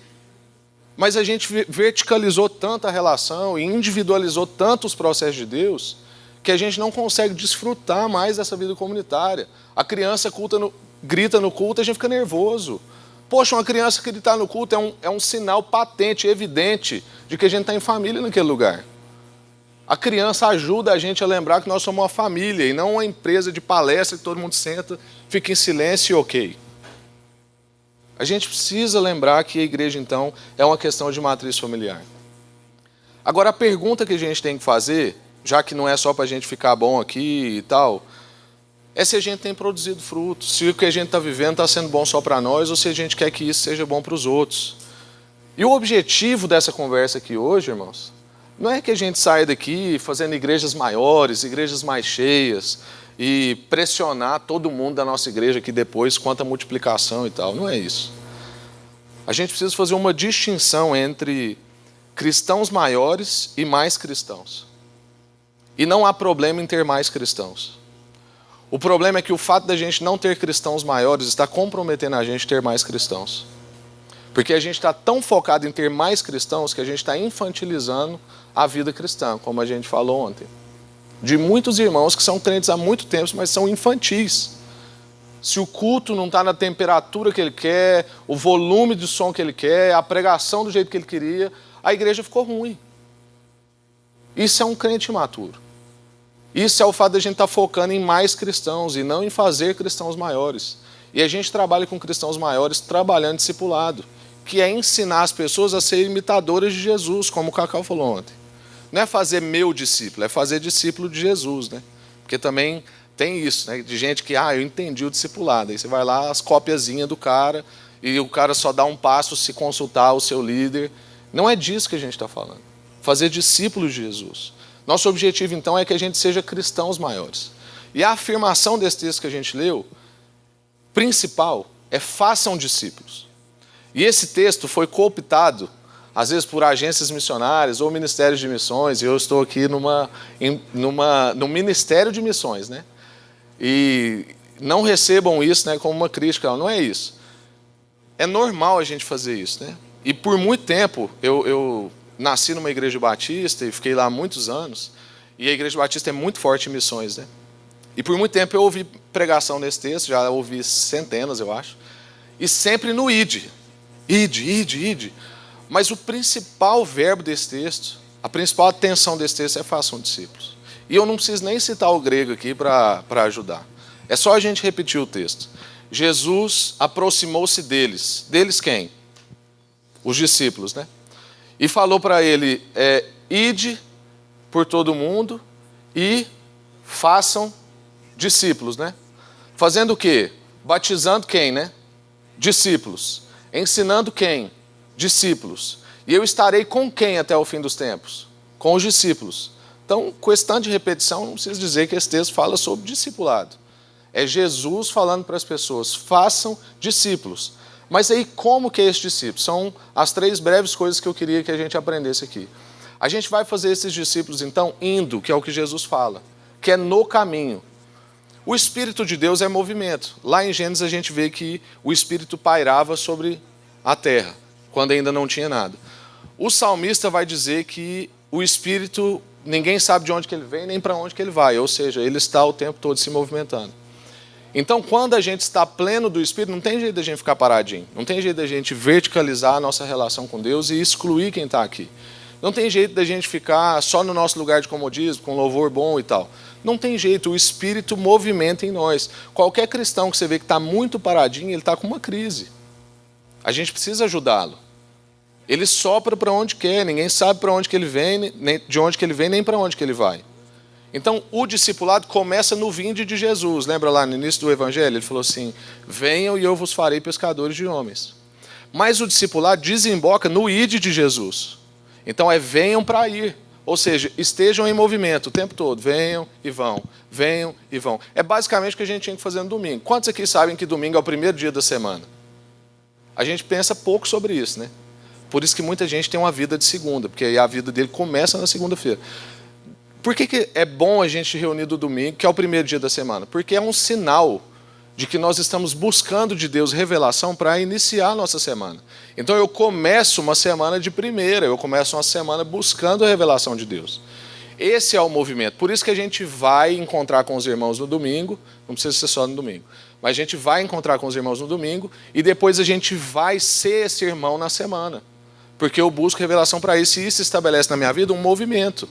Mas a gente verticalizou tanto a relação e individualizou tanto os processos de Deus que a gente não consegue desfrutar mais dessa vida comunitária. A criança grita no culto e a gente fica nervoso. Poxa, uma criança que está no culto é um sinal patente, evidente, de que a gente está em família naquele lugar. A criança ajuda a gente a lembrar que nós somos uma família e não uma empresa de palestra que todo mundo senta, fica em silêncio e ok. A gente precisa lembrar que a igreja, então, é uma questão de matriz familiar. Agora, a pergunta que a gente tem que fazer, já que não é só para a gente ficar bom aqui e tal, é se a gente tem produzido frutos, se o que a gente está vivendo está sendo bom só para nós ou se a gente quer que isso seja bom para os outros. E o objetivo dessa conversa aqui hoje, irmãos, não é que a gente saia daqui fazendo igrejas maiores, igrejas mais cheias e pressionar todo mundo da nossa igreja aqui depois quanto à multiplicação e tal. Não é isso. A gente precisa fazer uma distinção entre cristãos maiores e mais cristãos. E não há problema em ter mais cristãos. O problema é que o fato da gente não ter cristãos maiores está comprometendo a gente a ter mais cristãos. Porque a gente está tão focado em ter mais cristãos que a gente está infantilizando a vida cristã, como a gente falou ontem. De muitos irmãos que são crentes há muito tempo, mas são infantis. Se o culto não está na temperatura que ele quer, o volume de som que ele quer, a pregação do jeito que ele queria, a igreja ficou ruim. Isso é um crente imaturo. Isso é o fato de a gente estar focando em mais cristãos e não em fazer cristãos maiores. E a gente trabalha com cristãos maiores trabalhando discipulado, que é ensinar as pessoas a serem imitadoras de Jesus, como o Cacau falou ontem. Não é fazer meu discípulo, é fazer discípulo de Jesus, né? Porque também tem isso, né? De gente que, eu entendi o discipulado. Aí você vai lá, as copiazinhas do cara, e o cara só dá um passo se consultar o seu líder. Não é disso que a gente está falando. Fazer discípulos de Jesus. Nosso objetivo, então, é que a gente seja cristãos maiores. E a afirmação desse texto que a gente leu, principal, é façam discípulos. E esse texto foi cooptado, às vezes por agências missionárias ou ministérios de missões, e eu estou aqui no ministério de missões, né? E não recebam isso, né, como uma crítica, não é isso. É normal a gente fazer isso, né? E por muito tempo, eu nasci numa igreja batista e fiquei lá há muitos anos, e a igreja batista é muito forte em missões, né? E por muito tempo eu ouvi pregação nesse texto, já ouvi centenas, eu acho, e sempre no id. Ide. Mas o principal verbo desse texto, a principal atenção desse texto é façam discípulos. E eu não preciso nem citar o grego aqui para ajudar. É só a gente repetir o texto. Jesus aproximou-se deles. Deles quem? Os discípulos, né? E falou para ele, ide por todo mundo e façam discípulos, né? Fazendo o quê? Batizando quem, né? Discípulos. Ensinando quem? Discípulos. E eu estarei com quem até o fim dos tempos? Com os discípulos. Então, com esse tanto de repetição, não preciso dizer que esse texto fala sobre discipulado. É Jesus falando para as pessoas, façam discípulos. Mas aí, como que é esse discípulo? São as 3 breves coisas que eu queria que a gente aprendesse aqui. A gente vai fazer esses discípulos, então, indo, que é o que Jesus fala, que é no caminho. O Espírito de Deus é movimento. Lá em Gênesis a gente vê que o Espírito pairava sobre a terra, quando ainda não tinha nada. O salmista vai dizer que o Espírito, ninguém sabe de onde que ele vem, nem para onde que ele vai. Ou seja, ele está o tempo todo se movimentando. Então, quando a gente está pleno do Espírito, não tem jeito da gente ficar paradinho. Não tem jeito da gente verticalizar a nossa relação com Deus e excluir quem está aqui. Não tem jeito da gente ficar só no nosso lugar de comodismo, com louvor bom e tal. Não tem jeito, o Espírito movimenta em nós. Qualquer cristão que você vê que está muito paradinho, ele está com uma crise. A gente precisa ajudá-lo. Ele sopra para onde quer, ninguém sabe para onde que ele vem, nem de onde que ele vem, nem para onde que ele vai. Então, o discipulado começa no vinde de Jesus. Lembra lá no início do Evangelho? Ele falou assim, venham e eu vos farei pescadores de homens. Mas o discipulado desemboca no ide de Jesus. Então, venham para ir. Ou seja, estejam em movimento o tempo todo. Venham e vão. Venham e vão. É basicamente o que a gente tinha que fazer no domingo. Quantos aqui sabem que domingo é o primeiro dia da semana? A gente pensa pouco sobre isso, né? Por isso que muita gente tem uma vida de segunda, porque aí a vida dele começa na segunda-feira. Por que é bom a gente reunir no domingo, que é o primeiro dia da semana? Porque é um sinal de que nós estamos buscando de Deus revelação para iniciar a nossa semana. Então eu começo uma semana de primeira, eu começo uma semana buscando a revelação de Deus. Esse é o movimento. Por isso que a gente vai encontrar com os irmãos no domingo, não precisa ser só no domingo, mas a gente vai encontrar com os irmãos no domingo e depois a gente vai ser esse irmão na semana. Porque eu busco revelação para isso e isso estabelece na minha vida um movimento.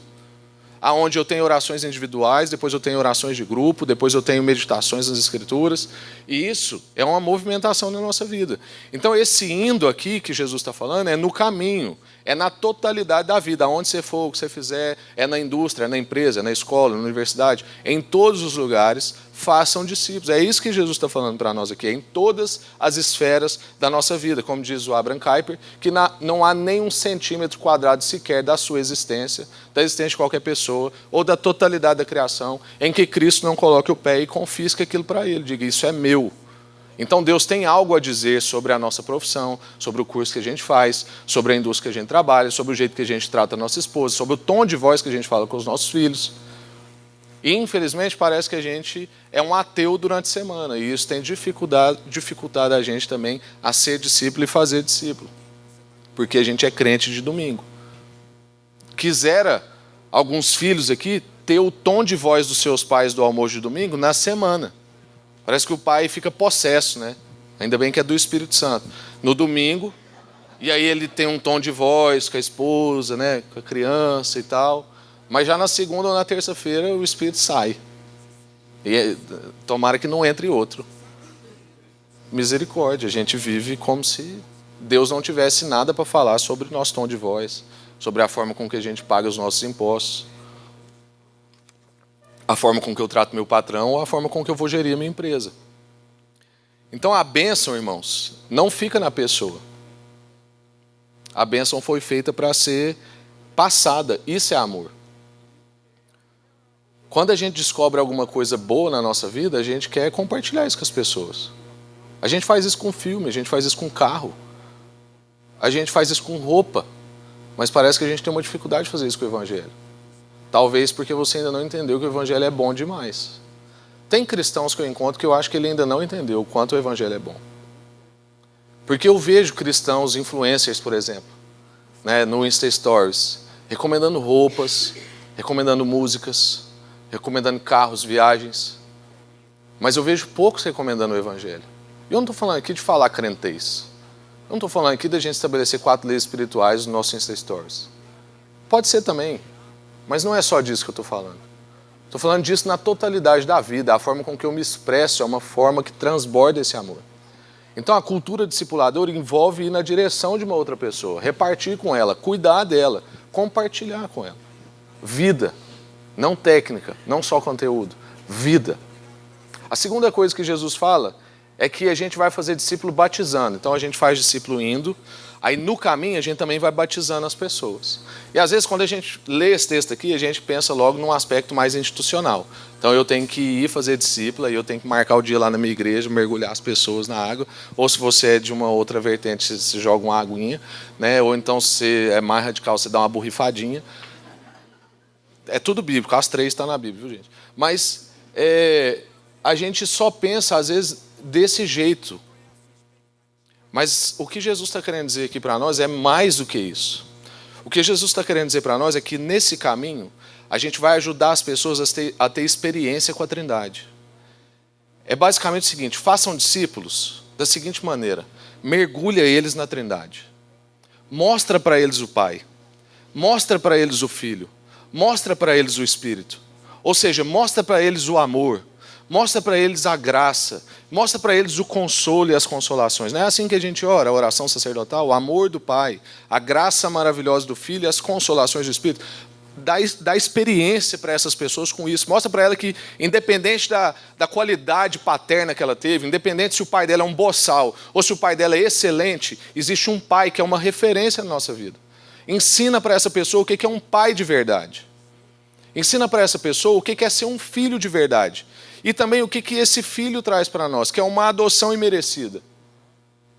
Aonde eu tenho orações individuais, depois eu tenho orações de grupo, depois eu tenho meditações nas Escrituras. E isso é uma movimentação na nossa vida. Então esse indo aqui que Jesus está falando é no caminho, é na totalidade da vida. Aonde você for, o que você fizer, é na indústria, é na empresa, é na escola, na universidade, em todos os lugares, façam discípulos. É isso que Jesus está falando para nós aqui, é em todas as esferas da nossa vida. Como diz o Abraham Kuyper, que não há nem um centímetro quadrado sequer da sua existência, da existência de qualquer pessoa, ou da totalidade da criação, em que Cristo não coloque o pé e confisque aquilo para ele. Diga, isso é meu. Então Deus tem algo a dizer sobre a nossa profissão, sobre o curso que a gente faz, sobre a indústria que a gente trabalha, sobre o jeito que a gente trata a nossa esposa, sobre o tom de voz que a gente fala com os nossos filhos. E, infelizmente, parece que a gente é um ateu durante a semana. E isso tem dificultado a gente também a ser discípulo e fazer discípulo. Porque a gente é crente de domingo. Quisera alguns filhos aqui ter o tom de voz dos seus pais do almoço de domingo na semana. Parece que o pai fica possesso, né? Ainda bem que é do Espírito Santo. No domingo, e aí ele tem um tom de voz com a esposa, né? Com a criança e tal. Mas já na segunda ou na terça-feira o Espírito sai. E tomara que não entre outro. Misericórdia, a gente vive como se Deus não tivesse nada para falar sobre o nosso tom de voz, sobre a forma com que a gente paga os nossos impostos, a forma com que eu trato meu patrão ou a forma com que eu vou gerir a minha empresa. Então a bênção, irmãos, não fica na pessoa. A bênção foi feita para ser passada. Isso é amor. Quando a gente descobre alguma coisa boa na nossa vida, a gente quer compartilhar isso com as pessoas. A gente faz isso com filme, a gente faz isso com carro, a gente faz isso com roupa, mas parece que a gente tem uma dificuldade de fazer isso com o Evangelho. Talvez porque você ainda não entendeu que o Evangelho é bom demais. Tem cristãos que eu encontro que eu acho que ele ainda não entendeu o quanto o Evangelho é bom. Porque eu vejo cristãos, influencers, por exemplo, né, no Insta Stories, recomendando roupas, recomendando músicas, recomendando carros, viagens. Mas eu vejo poucos recomendando o Evangelho. E eu não estou falando aqui de falar crentez. Eu não estou falando aqui da gente estabelecer 4 leis espirituais no nosso Insta Stories. Pode ser também, mas não é só disso que eu estou falando. Estou falando disso na totalidade da vida. A forma com que eu me expresso é uma forma que transborda esse amor. Então a cultura discipuladora envolve ir na direção de uma outra pessoa, repartir com ela, cuidar dela, compartilhar com ela. Vida. Não técnica, não só conteúdo, vida. A segunda coisa que Jesus fala é que a gente vai fazer discípulo batizando. Então a gente faz discípulo indo, aí no caminho a gente também vai batizando as pessoas. E às vezes quando a gente lê esse texto aqui, a gente pensa logo num aspecto mais institucional. Então eu tenho que ir fazer discípulo, aí eu tenho que marcar o dia lá na minha igreja, mergulhar as pessoas na água. Ou se você é de uma outra vertente, você joga uma aguinha, né? Ou então se você é mais radical, você dá uma borrifadinha. É tudo bíblico, as 3 estão na Bíblia, viu, gente? Mas a gente só pensa, às vezes, desse jeito. Mas o que Jesus está querendo dizer aqui para nós é mais do que isso. O que Jesus está querendo dizer para nós é que, nesse caminho, a gente vai ajudar as pessoas a ter experiência com a Trindade. É basicamente o seguinte: façam discípulos da seguinte maneira: mergulha eles na Trindade. Mostra para eles o Pai. Mostra para eles o Filho. Mostra para eles o Espírito. Ou seja, mostra para eles o amor. Mostra para eles a graça. Mostra para eles o consolo e as consolações. Não é assim que a gente ora, a oração sacerdotal? O amor do Pai, a graça maravilhosa do Filho e as consolações do Espírito. Dá experiência para essas pessoas com isso. Mostra para ela que, independente da qualidade paterna que ela teve, independente se o pai dela é um boçal ou se o pai dela é excelente, existe um pai que é uma referência na nossa vida. Ensina para essa pessoa o que é um pai de verdade. Ensina para essa pessoa o que é ser um filho de verdade. E também o que esse filho traz para nós, que é uma adoção imerecida.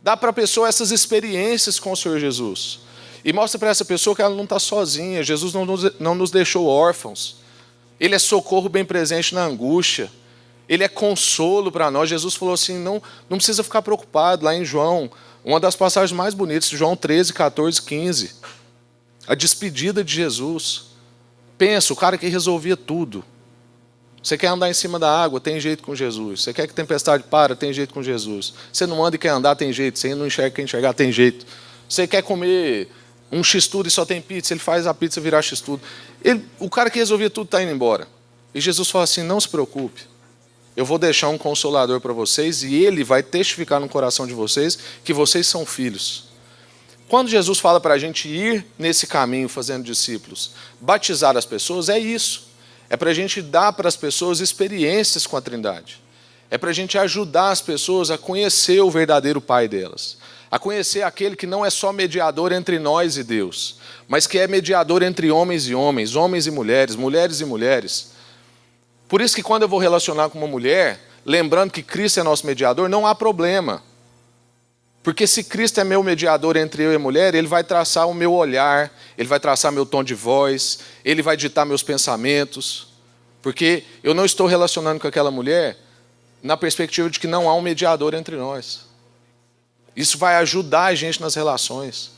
Dá para a pessoa essas experiências com o Senhor Jesus. E mostra para essa pessoa que ela não está sozinha. Jesus não nos deixou órfãos. Ele é socorro bem presente na angústia. Ele é consolo para nós. Jesus falou assim, não precisa ficar preocupado. Lá em João, uma das passagens mais bonitas, João 13, 14, 15. A despedida de Jesus. Pensa, o cara que resolvia tudo. Você quer andar em cima da água? Tem jeito com Jesus. Você quer que a tempestade pare? Tem jeito com Jesus. Você não anda e quer andar? Tem jeito. Você não enxerga e quer enxergar? Tem jeito. Você quer comer um x-tudo e só tem pizza? Ele faz a pizza virar x-tudo. O cara que resolvia tudo está indo embora. E Jesus fala assim, não se preocupe. Eu vou deixar um consolador para vocês e ele vai testificar no coração de vocês que vocês são filhos. Quando Jesus fala para a gente ir nesse caminho fazendo discípulos, batizar as pessoas, é isso. É para a gente dar para as pessoas experiências com a Trindade. É para a gente ajudar as pessoas a conhecer o verdadeiro Pai delas. A conhecer aquele que não é só mediador entre nós e Deus, mas que é mediador entre homens e homens, homens e mulheres, mulheres e mulheres. Por isso que quando eu vou relacionar com uma mulher, lembrando que Cristo é nosso mediador, não há problema. Porque se Cristo é meu mediador entre eu e a mulher, Ele vai traçar o meu olhar, Ele vai traçar meu tom de voz, Ele vai ditar meus pensamentos. Porque eu não estou relacionando com aquela mulher na perspectiva de que não há um mediador entre nós. Isso vai ajudar a gente nas relações.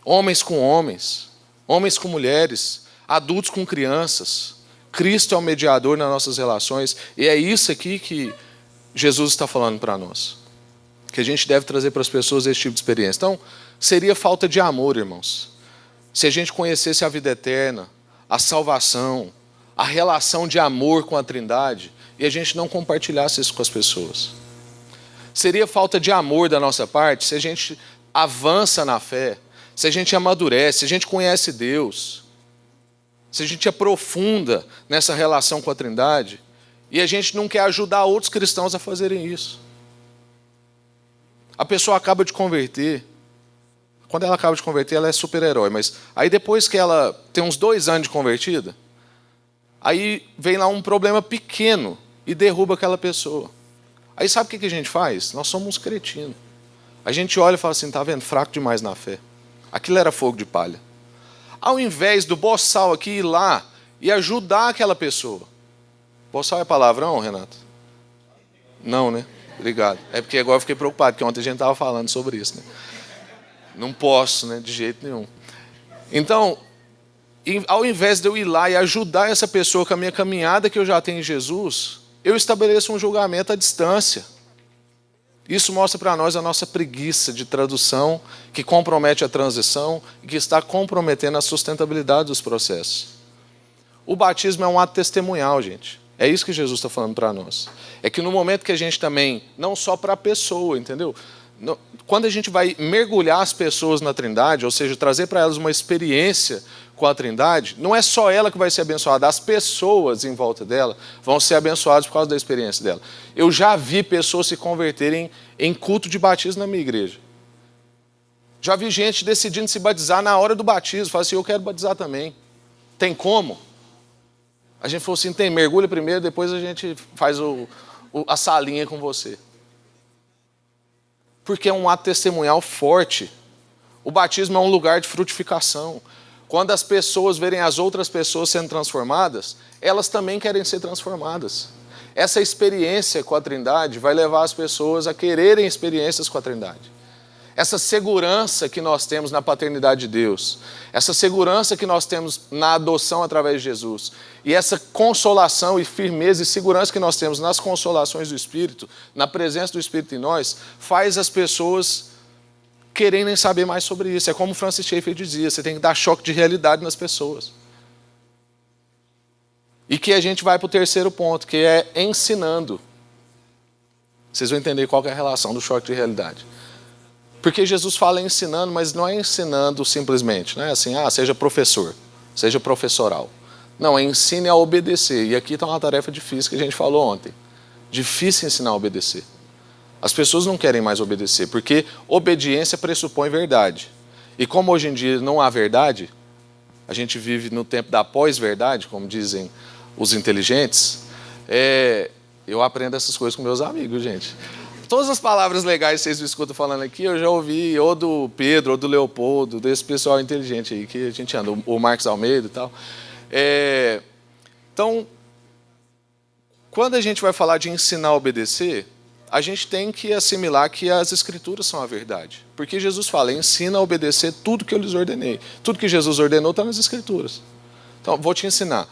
Homens com homens, homens com mulheres, adultos com crianças. Cristo é o mediador nas nossas relações. E é isso aqui que Jesus está falando para nós. Que a gente deve trazer para as pessoas esse tipo de experiência. Então, seria falta de amor, irmãos. Se a gente conhecesse a vida eterna, a salvação, a relação de amor com a Trindade, e a gente não compartilhasse isso com as pessoas. Seria falta de amor da nossa parte se a gente avança na fé, se a gente amadurece, se a gente conhece Deus, se a gente aprofunda nessa relação com a Trindade, e a gente não quer ajudar outros cristãos a fazerem isso. A pessoa acaba de converter. Quando ela acaba de converter, ela é super-herói. Mas aí depois que ela tem uns 2 anos de convertida, aí vem lá um problema pequeno e derruba aquela pessoa. Aí sabe o que a gente faz? Nós somos uns cretinos. A gente olha e fala assim, tá vendo? Fraco demais na fé. Aquilo era fogo de palha. Ao invés do boçal aqui ir lá e ajudar aquela pessoa. Boçal é palavrão, Renato? Não, né? Obrigado. É porque agora eu fiquei preocupado, porque ontem a gente estava falando sobre isso. Né? Não posso, né? De jeito nenhum. Então, ao invés de eu ir lá e ajudar essa pessoa com a minha caminhada que eu já tenho em Jesus, eu estabeleço um julgamento à distância. Isso mostra para nós a nossa preguiça de tradução, que compromete a transição e que está comprometendo a sustentabilidade dos processos. O batismo é um ato testemunhal, gente. É isso que Jesus está falando para nós. É que no momento que a gente também, não só para a pessoa, entendeu? Quando a gente vai mergulhar as pessoas na Trindade, ou seja, trazer para elas uma experiência com a Trindade, não é só ela que vai ser abençoada, as pessoas em volta dela vão ser abençoadas por causa da experiência dela. Eu já vi pessoas se converterem em culto de batismo na minha igreja. Já vi gente decidindo se batizar na hora do batismo. Fala assim, eu quero batizar também. Tem como? A gente falou assim, tem, mergulha primeiro, depois a gente faz a salinha com você. Porque é um ato testemunhal forte. O batismo é um lugar de frutificação. Quando as pessoas verem as outras pessoas sendo transformadas, elas também querem ser transformadas. Essa experiência com a Trindade vai levar as pessoas a quererem experiências com a Trindade. Essa segurança que nós temos na paternidade de Deus, essa segurança que nós temos na adoção através de Jesus, e essa consolação e firmeza e segurança que nós temos nas consolações do Espírito, na presença do Espírito em nós, faz as pessoas quererem saber mais sobre isso. É como Francis Schaeffer dizia, você tem que dar choque de realidade nas pessoas. E que a gente vai para o terceiro ponto, que é ensinando. Vocês vão entender qual que é a relação do choque de realidade. Porque Jesus fala ensinando, mas não é ensinando simplesmente. Não é assim, seja professor, seja professoral. Não, é ensine a obedecer. E aqui está uma tarefa difícil que a gente falou ontem. Difícil ensinar a obedecer. As pessoas não querem mais obedecer, porque obediência pressupõe verdade. E como hoje em dia não há verdade, a gente vive no tempo da pós-verdade, como dizem os inteligentes, eu aprendo essas coisas com meus amigos, gente. Todas as palavras legais que vocês me escutam falando aqui, eu já ouvi ou do Pedro, ou do Leopoldo, desse pessoal inteligente aí que a gente anda, o Marcos Almeida e tal. Então, quando a gente vai falar de ensinar a obedecer, a gente tem que assimilar que as Escrituras são a verdade. Porque Jesus fala, ensina a obedecer tudo que eu lhes ordenei. Tudo que Jesus ordenou está nas Escrituras. Então, vou te ensinar.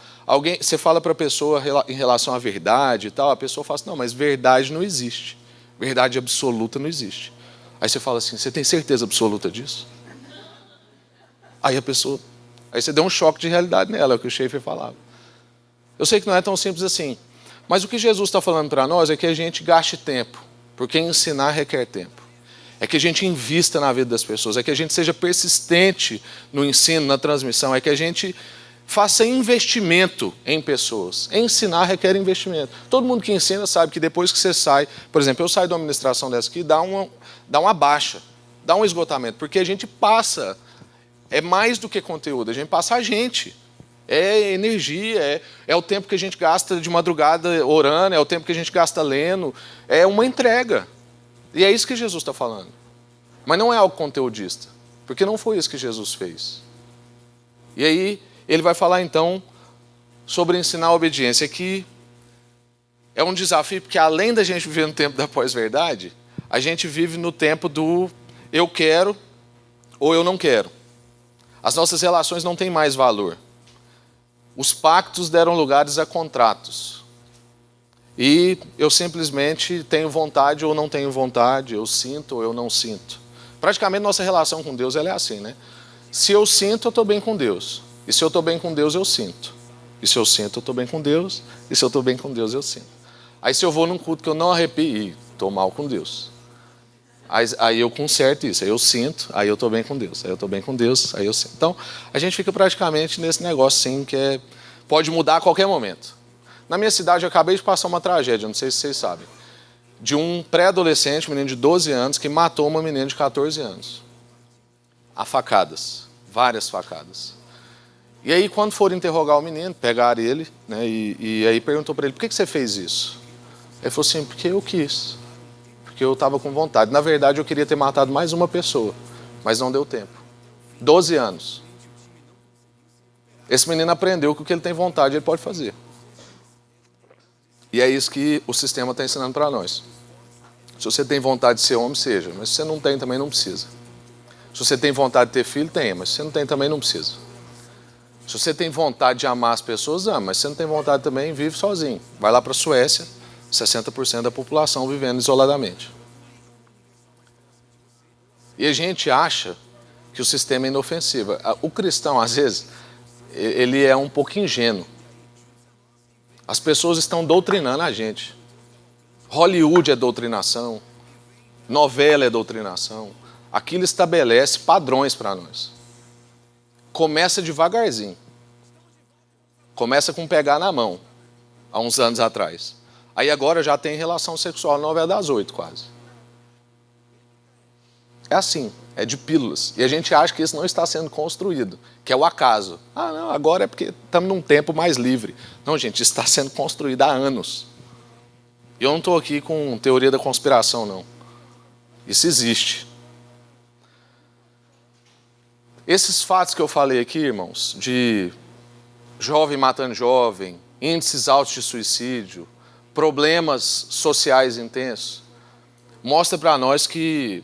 Você fala para a pessoa em relação à verdade e tal, a pessoa fala assim, não, mas verdade não existe. Verdade absoluta não existe. Aí você fala assim, você tem certeza absoluta disso? Aí você deu um choque de realidade nela, é o que o Schaeffer falava. Eu sei que não é tão simples assim, mas o que Jesus está falando para nós é que a gente gaste tempo, porque ensinar requer tempo. É que a gente invista na vida das pessoas, é que a gente seja persistente no ensino, na transmissão, é que a gente faça investimento em pessoas. Ensinar requer investimento. Todo mundo que ensina sabe que depois que você sai, por exemplo, eu saio de uma administração dessa aqui, dá uma baixa, dá um esgotamento, porque a gente passa, é mais do que conteúdo, a gente passa a gente. É energia, é o tempo que a gente gasta de madrugada orando, é o tempo que a gente gasta lendo, é uma entrega. E é isso que Jesus está falando. Mas não é algo conteudista, porque não foi isso que Jesus fez. E aí, ele vai falar então sobre ensinar a obediência, que é um desafio, porque além da gente viver no tempo da pós-verdade, a gente vive no tempo do eu quero ou eu não quero. As nossas relações não têm mais valor. Os pactos deram lugares a contratos. E eu simplesmente tenho vontade ou não tenho vontade, eu sinto ou eu não sinto. Praticamente nossa relação com Deus ela é assim, né? Se eu sinto, eu estou bem com Deus. E se eu estou bem com Deus, eu sinto. E se eu sinto, eu estou bem com Deus. E se eu estou bem com Deus, eu sinto. Aí se eu vou num culto que eu não arrepio, estou mal com Deus. Aí eu conserto isso, aí eu sinto, aí eu estou bem com Deus. Aí eu estou bem com Deus, aí eu sinto. Então, a gente fica praticamente nesse negócio assim, que pode mudar a qualquer momento. Na minha cidade, eu acabei de passar uma tragédia, não sei se vocês sabem, de um pré-adolescente, um menino de 12 anos, que matou uma menina de 14 anos. A facadas, várias facadas. E aí, quando foram interrogar o menino, pegaram ele, né, e aí perguntou para ele, por que você fez isso? Ele falou assim, porque eu quis. Porque eu estava com vontade. Na verdade, eu queria ter matado mais uma pessoa, mas não deu tempo. 12 anos. Esse menino aprendeu que o que ele tem vontade, ele pode fazer. E é isso que o sistema está ensinando para nós. Se você tem vontade de ser homem, seja. Mas se você não tem, também não precisa. Se você tem vontade de ter filho, tenha. Mas se você não tem, também não precisa. Se você tem vontade de amar as pessoas, ama. Mas se você não tem vontade também, vive sozinho. Vai lá para a Suécia, 60% da população vivendo isoladamente. E a gente acha que o sistema é inofensivo. O cristão, às vezes, ele é um pouco ingênuo. As pessoas estão doutrinando a gente. Hollywood é doutrinação, novela é doutrinação. Aquilo estabelece padrões para nós. Começa devagarzinho. Começa com pegar na mão, há uns anos atrás. Aí agora já tem relação sexual na novela das 8 quase. É assim, é de pílulas. E a gente acha que isso não está sendo construído, que é o acaso. Ah, não, agora é porque estamos num tempo mais livre. Não, gente, isso está sendo construído há anos. E eu não estou aqui com teoria da conspiração, não. Isso existe. Esses fatos que eu falei aqui, irmãos, de jovem matando jovem, índices altos de suicídio, problemas sociais intensos, mostra para nós que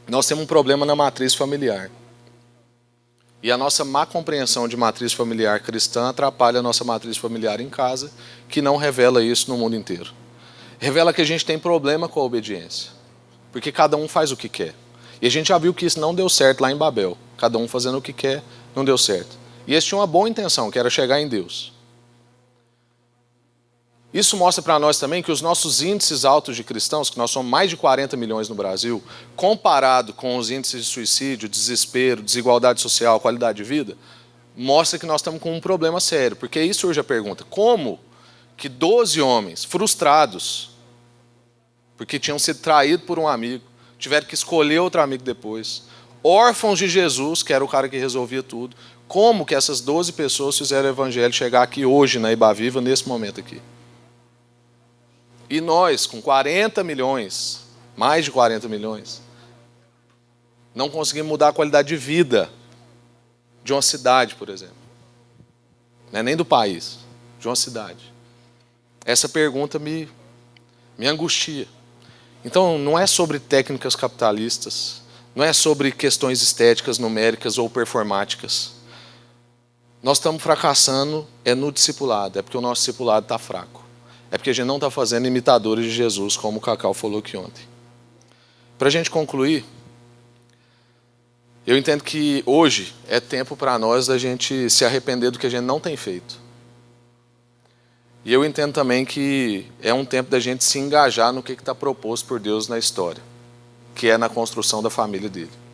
nós temos um problema na matriz familiar. E a nossa má compreensão de matriz familiar cristã atrapalha a nossa matriz familiar em casa, que não revela isso no mundo inteiro. Revela que a gente tem problema com a obediência, porque cada um faz o que quer. E a gente já viu que isso não deu certo lá em Babel. Cada um fazendo o que quer, não deu certo. E eles tinham uma boa intenção, que era chegar em Deus. Isso mostra para nós também que os nossos índices altos de cristãos, que nós somos mais de 40 milhões no Brasil, comparado com os índices de suicídio, desespero, desigualdade social, qualidade de vida, mostra que nós estamos com um problema sério. Porque aí surge a pergunta, como que 12 homens frustrados, porque tinham sido traídos por um amigo, tiveram que escolher outro amigo depois, órfãos de Jesus, que era o cara que resolvia tudo, como que essas 12 pessoas fizeram o evangelho chegar aqui hoje na Iba Viva, nesse momento aqui? E nós, com 40 milhões, mais de 40 milhões, não conseguimos mudar a qualidade de vida de uma cidade, por exemplo. Não é nem do país, de uma cidade. Essa pergunta me angustia. Então, não é sobre técnicas capitalistas, não é sobre questões estéticas, numéricas ou performáticas. nós estamos fracassando no discipulado, é porque o nosso discipulado está fraco. É porque a gente não está fazendo imitadores de Jesus, como o Cacau falou aqui ontem. Para a gente concluir, eu entendo que hoje é tempo para nós da gente se arrepender do que a gente não tem feito. E eu entendo também que é um tempo da gente se engajar no que está proposto por Deus na história, que é na construção da família dele.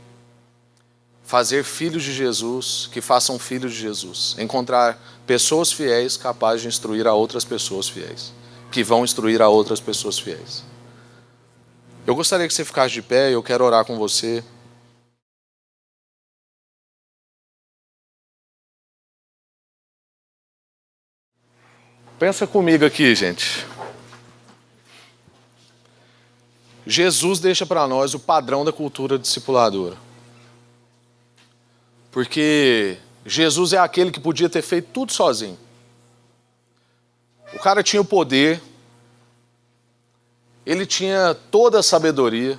Fazer filhos de Jesus que façam filhos de Jesus. Encontrar pessoas fiéis capazes de instruir a outras pessoas fiéis, que vão instruir a outras pessoas fiéis. Eu gostaria que você ficasse de pé, eu quero orar com você. Pensa comigo aqui, gente. Jesus deixa para nós o padrão da cultura discipuladora. Porque Jesus é aquele que podia ter feito tudo sozinho. O cara tinha o poder, ele tinha toda a sabedoria.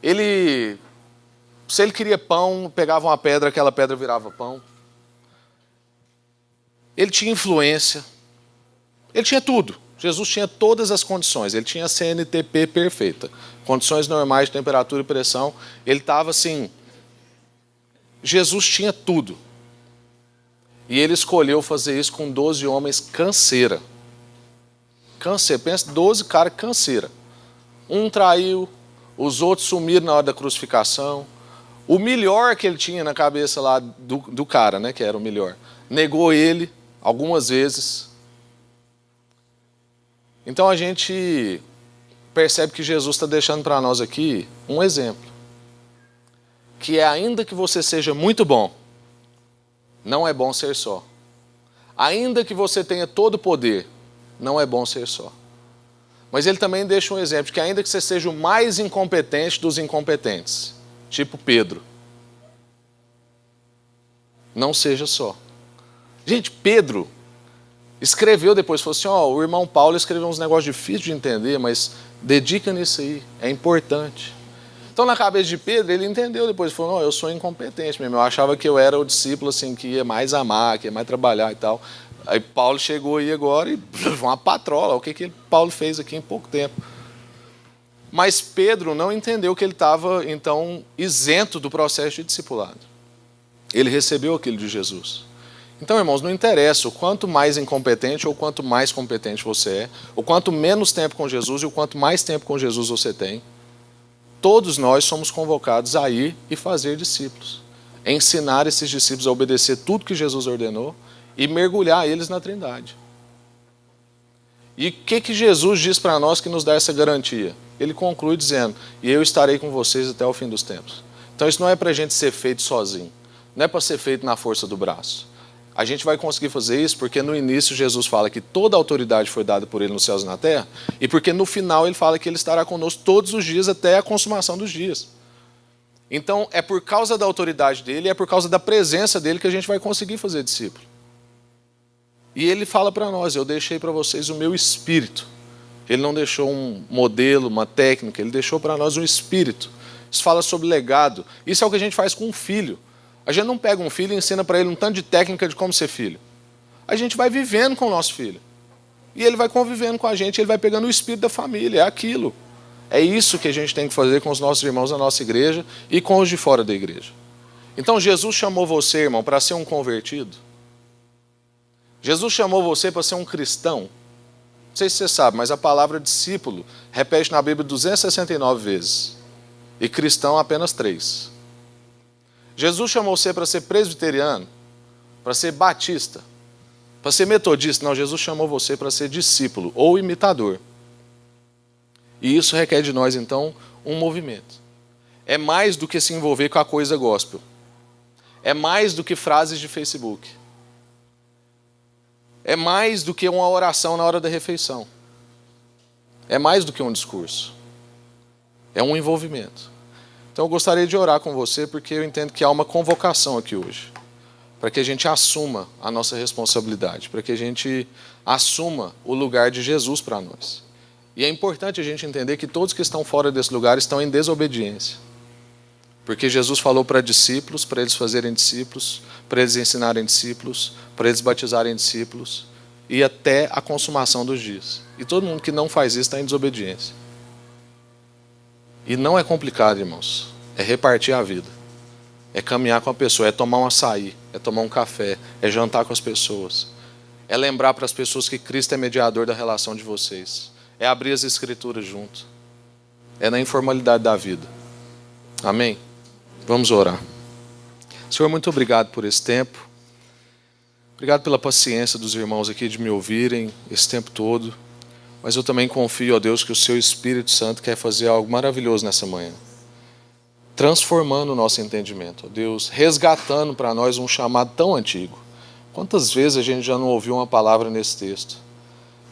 Se ele queria pão, pegava uma pedra, aquela pedra virava pão. Ele tinha influência, ele tinha tudo. Jesus tinha todas as condições, ele tinha a CNTP perfeita. Condições normais de temperatura e pressão, ele estava assim... Jesus tinha tudo. E ele escolheu fazer isso com 12 homens canseira. Canseira, pensa, 12 caras canseira. Um traiu, os outros sumiram na hora da crucificação. O melhor que ele tinha na cabeça lá do cara, né, que era o melhor, negou ele algumas vezes. Então a gente percebe que Jesus está deixando para nós aqui um exemplo. Que é, ainda que você seja muito bom, não é bom ser só. Ainda que você tenha todo o poder, não é bom ser só. Mas ele também deixa um exemplo, que ainda que você seja o mais incompetente dos incompetentes, tipo Pedro, não seja só. Gente, Pedro escreveu depois, falou assim, o irmão Paulo escreveu uns negócios difíceis de entender, mas dedica nisso aí, é importante. Então, na cabeça de Pedro, ele entendeu depois, falou, não, eu sou incompetente mesmo, eu achava que eu era o discípulo assim, que ia mais amar, que ia mais trabalhar e tal. Aí Paulo chegou aí agora e uma patrola, o que Paulo fez aqui em pouco tempo. Mas Pedro não entendeu que ele estava, então, isento do processo de discipulado. Ele recebeu aquilo de Jesus. Então, irmãos, não interessa o quanto mais incompetente ou quanto mais competente você é, o quanto menos tempo com Jesus e o quanto mais tempo com Jesus você tem, todos nós somos convocados a ir e fazer discípulos. Ensinar esses discípulos a obedecer tudo que Jesus ordenou e mergulhar eles na Trindade. E o que Jesus diz para nós que nos dá essa garantia? Ele conclui dizendo, e eu estarei com vocês até o fim dos tempos. Então isso não é para a gente ser feito sozinho. Não é para ser feito na força do braço. A gente vai conseguir fazer isso porque no início Jesus fala que toda a autoridade foi dada por ele nos céus e na terra, e porque no final ele fala que ele estará conosco todos os dias até a consumação dos dias. Então é por causa da autoridade dele, é por causa da presença dele que a gente vai conseguir fazer discípulo. E ele fala para nós, eu deixei para vocês o meu espírito. Ele não deixou um modelo, uma técnica, ele deixou para nós um espírito. Isso fala sobre legado. Isso é o que a gente faz com um filho. A gente não pega um filho e ensina para ele um tanto de técnica de como ser filho. A gente vai vivendo com o nosso filho. E ele vai convivendo com a gente, ele vai pegando o espírito da família, é aquilo. É isso que a gente tem que fazer com os nossos irmãos da nossa igreja e com os de fora da igreja. Então Jesus chamou você, irmão, para ser um convertido. Jesus chamou você para ser um cristão. Não sei se você sabe, mas a palavra discípulo repete na Bíblia 269 vezes. E cristão apenas 3. Jesus chamou você para ser presbiteriano, para ser batista, para ser metodista. Não, Jesus chamou você para ser discípulo ou imitador. E isso requer de nós, então, um movimento. É mais do que se envolver com a coisa gospel. É mais do que frases de Facebook. É mais do que uma oração na hora da refeição. É mais do que um discurso. É um envolvimento. Então eu gostaria de orar com você, porque eu entendo que há uma convocação aqui hoje, para que a gente assuma a nossa responsabilidade, para que a gente assuma o lugar de Jesus para nós. E é importante a gente entender que todos que estão fora desse lugar estão em desobediência. Porque Jesus falou para discípulos, para eles fazerem discípulos, para eles ensinarem discípulos, para eles batizarem discípulos, e até a consumação dos dias. E todo mundo que não faz isso está em desobediência. E não é complicado, irmãos. É repartir a vida. É caminhar com a pessoa, é tomar um açaí, é tomar um café, é jantar com as pessoas. É lembrar para as pessoas que Cristo é mediador da relação de vocês. É abrir as escrituras junto. É na informalidade da vida. Amém? Vamos orar. Senhor, muito obrigado por esse tempo. Obrigado pela paciência dos irmãos aqui de me ouvirem esse tempo todo. Mas eu também confio, ó Deus, que o Seu Espírito Santo quer fazer algo maravilhoso nessa manhã. Transformando o nosso entendimento, ó Deus, resgatando para nós um chamado tão antigo. Quantas vezes a gente já não ouviu uma palavra nesse texto?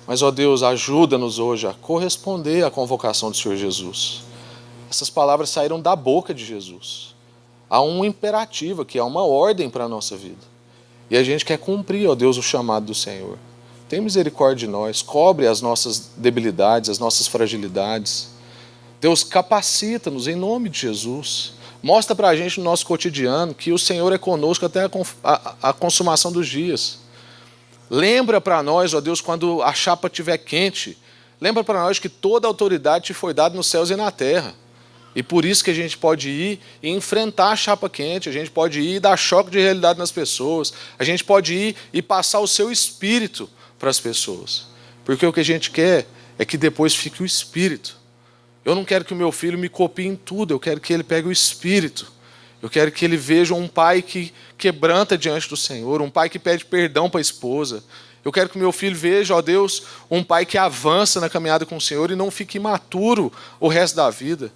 Mas, ó Deus, ajuda-nos hoje a corresponder à convocação do Senhor Jesus. Essas palavras saíram da boca de Jesus. Há um imperativo aqui, há uma ordem para a nossa vida. E a gente quer cumprir, ó Deus, o chamado do Senhor. Tem misericórdia de nós, cobre as nossas debilidades, as nossas fragilidades. Deus, capacita-nos em nome de Jesus. Mostra para a gente no nosso cotidiano que o Senhor é conosco até a consumação dos dias. Lembra para nós, ó Deus, quando a chapa estiver quente, lembra para nós que toda a autoridade te foi dada nos céus e na terra. E por isso que a gente pode ir e enfrentar a chapa quente, a gente pode ir e dar choque de realidade nas pessoas, a gente pode ir e passar o seu espírito para as pessoas. Porque o que a gente quer é que depois fique o espírito. Eu não quero que o meu filho me copie em tudo, eu quero que ele pegue o espírito. Eu quero que ele veja um pai que quebranta diante do Senhor, um pai que pede perdão para a esposa. Eu quero que o meu filho veja, ó Deus, um pai que avança na caminhada com o Senhor e não fique imaturo o resto da vida.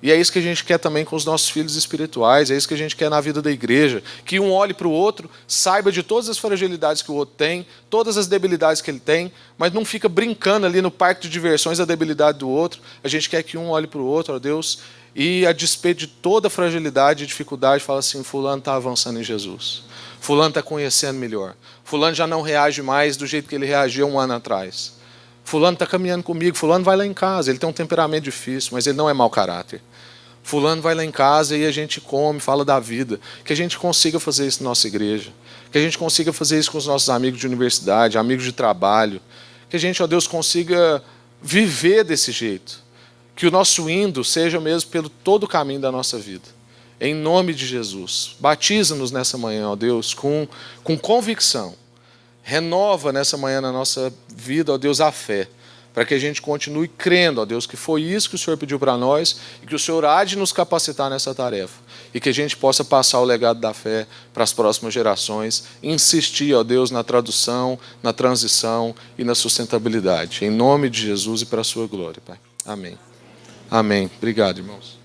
E é isso que a gente quer também com os nossos filhos espirituais, é isso que a gente quer na vida da igreja, que um olhe para o outro, saiba de todas as fragilidades que o outro tem, todas as debilidades que ele tem, mas não fica brincando ali no parque de diversões a debilidade do outro. A gente quer que um olhe para o outro, ó Deus, e a despeito de toda a fragilidade e dificuldade, fala assim, fulano está avançando em Jesus, fulano está conhecendo melhor, fulano já não reage mais do jeito que ele reagia um ano atrás. Fulano está caminhando comigo, fulano vai lá em casa, ele tem um temperamento difícil, mas ele não é mau caráter. Fulano vai lá em casa e a gente come, fala da vida. Que a gente consiga fazer isso na nossa igreja. Que a gente consiga fazer isso com os nossos amigos de universidade, amigos de trabalho. Que a gente, ó Deus, consiga viver desse jeito. Que o nosso indo seja mesmo pelo todo o caminho da nossa vida. Em nome de Jesus. Batiza-nos nessa manhã, ó Deus, com convicção. Renova nessa manhã na nossa vida, ó Deus, a fé, para que a gente continue crendo, ó Deus, que foi isso que o Senhor pediu para nós e que o Senhor há de nos capacitar nessa tarefa e que a gente possa passar o legado da fé para as próximas gerações, insistir, ó Deus, na tradução, na transição e na sustentabilidade. Em nome de Jesus e para a sua glória, Pai. Amém. Amém. Obrigado, irmãos.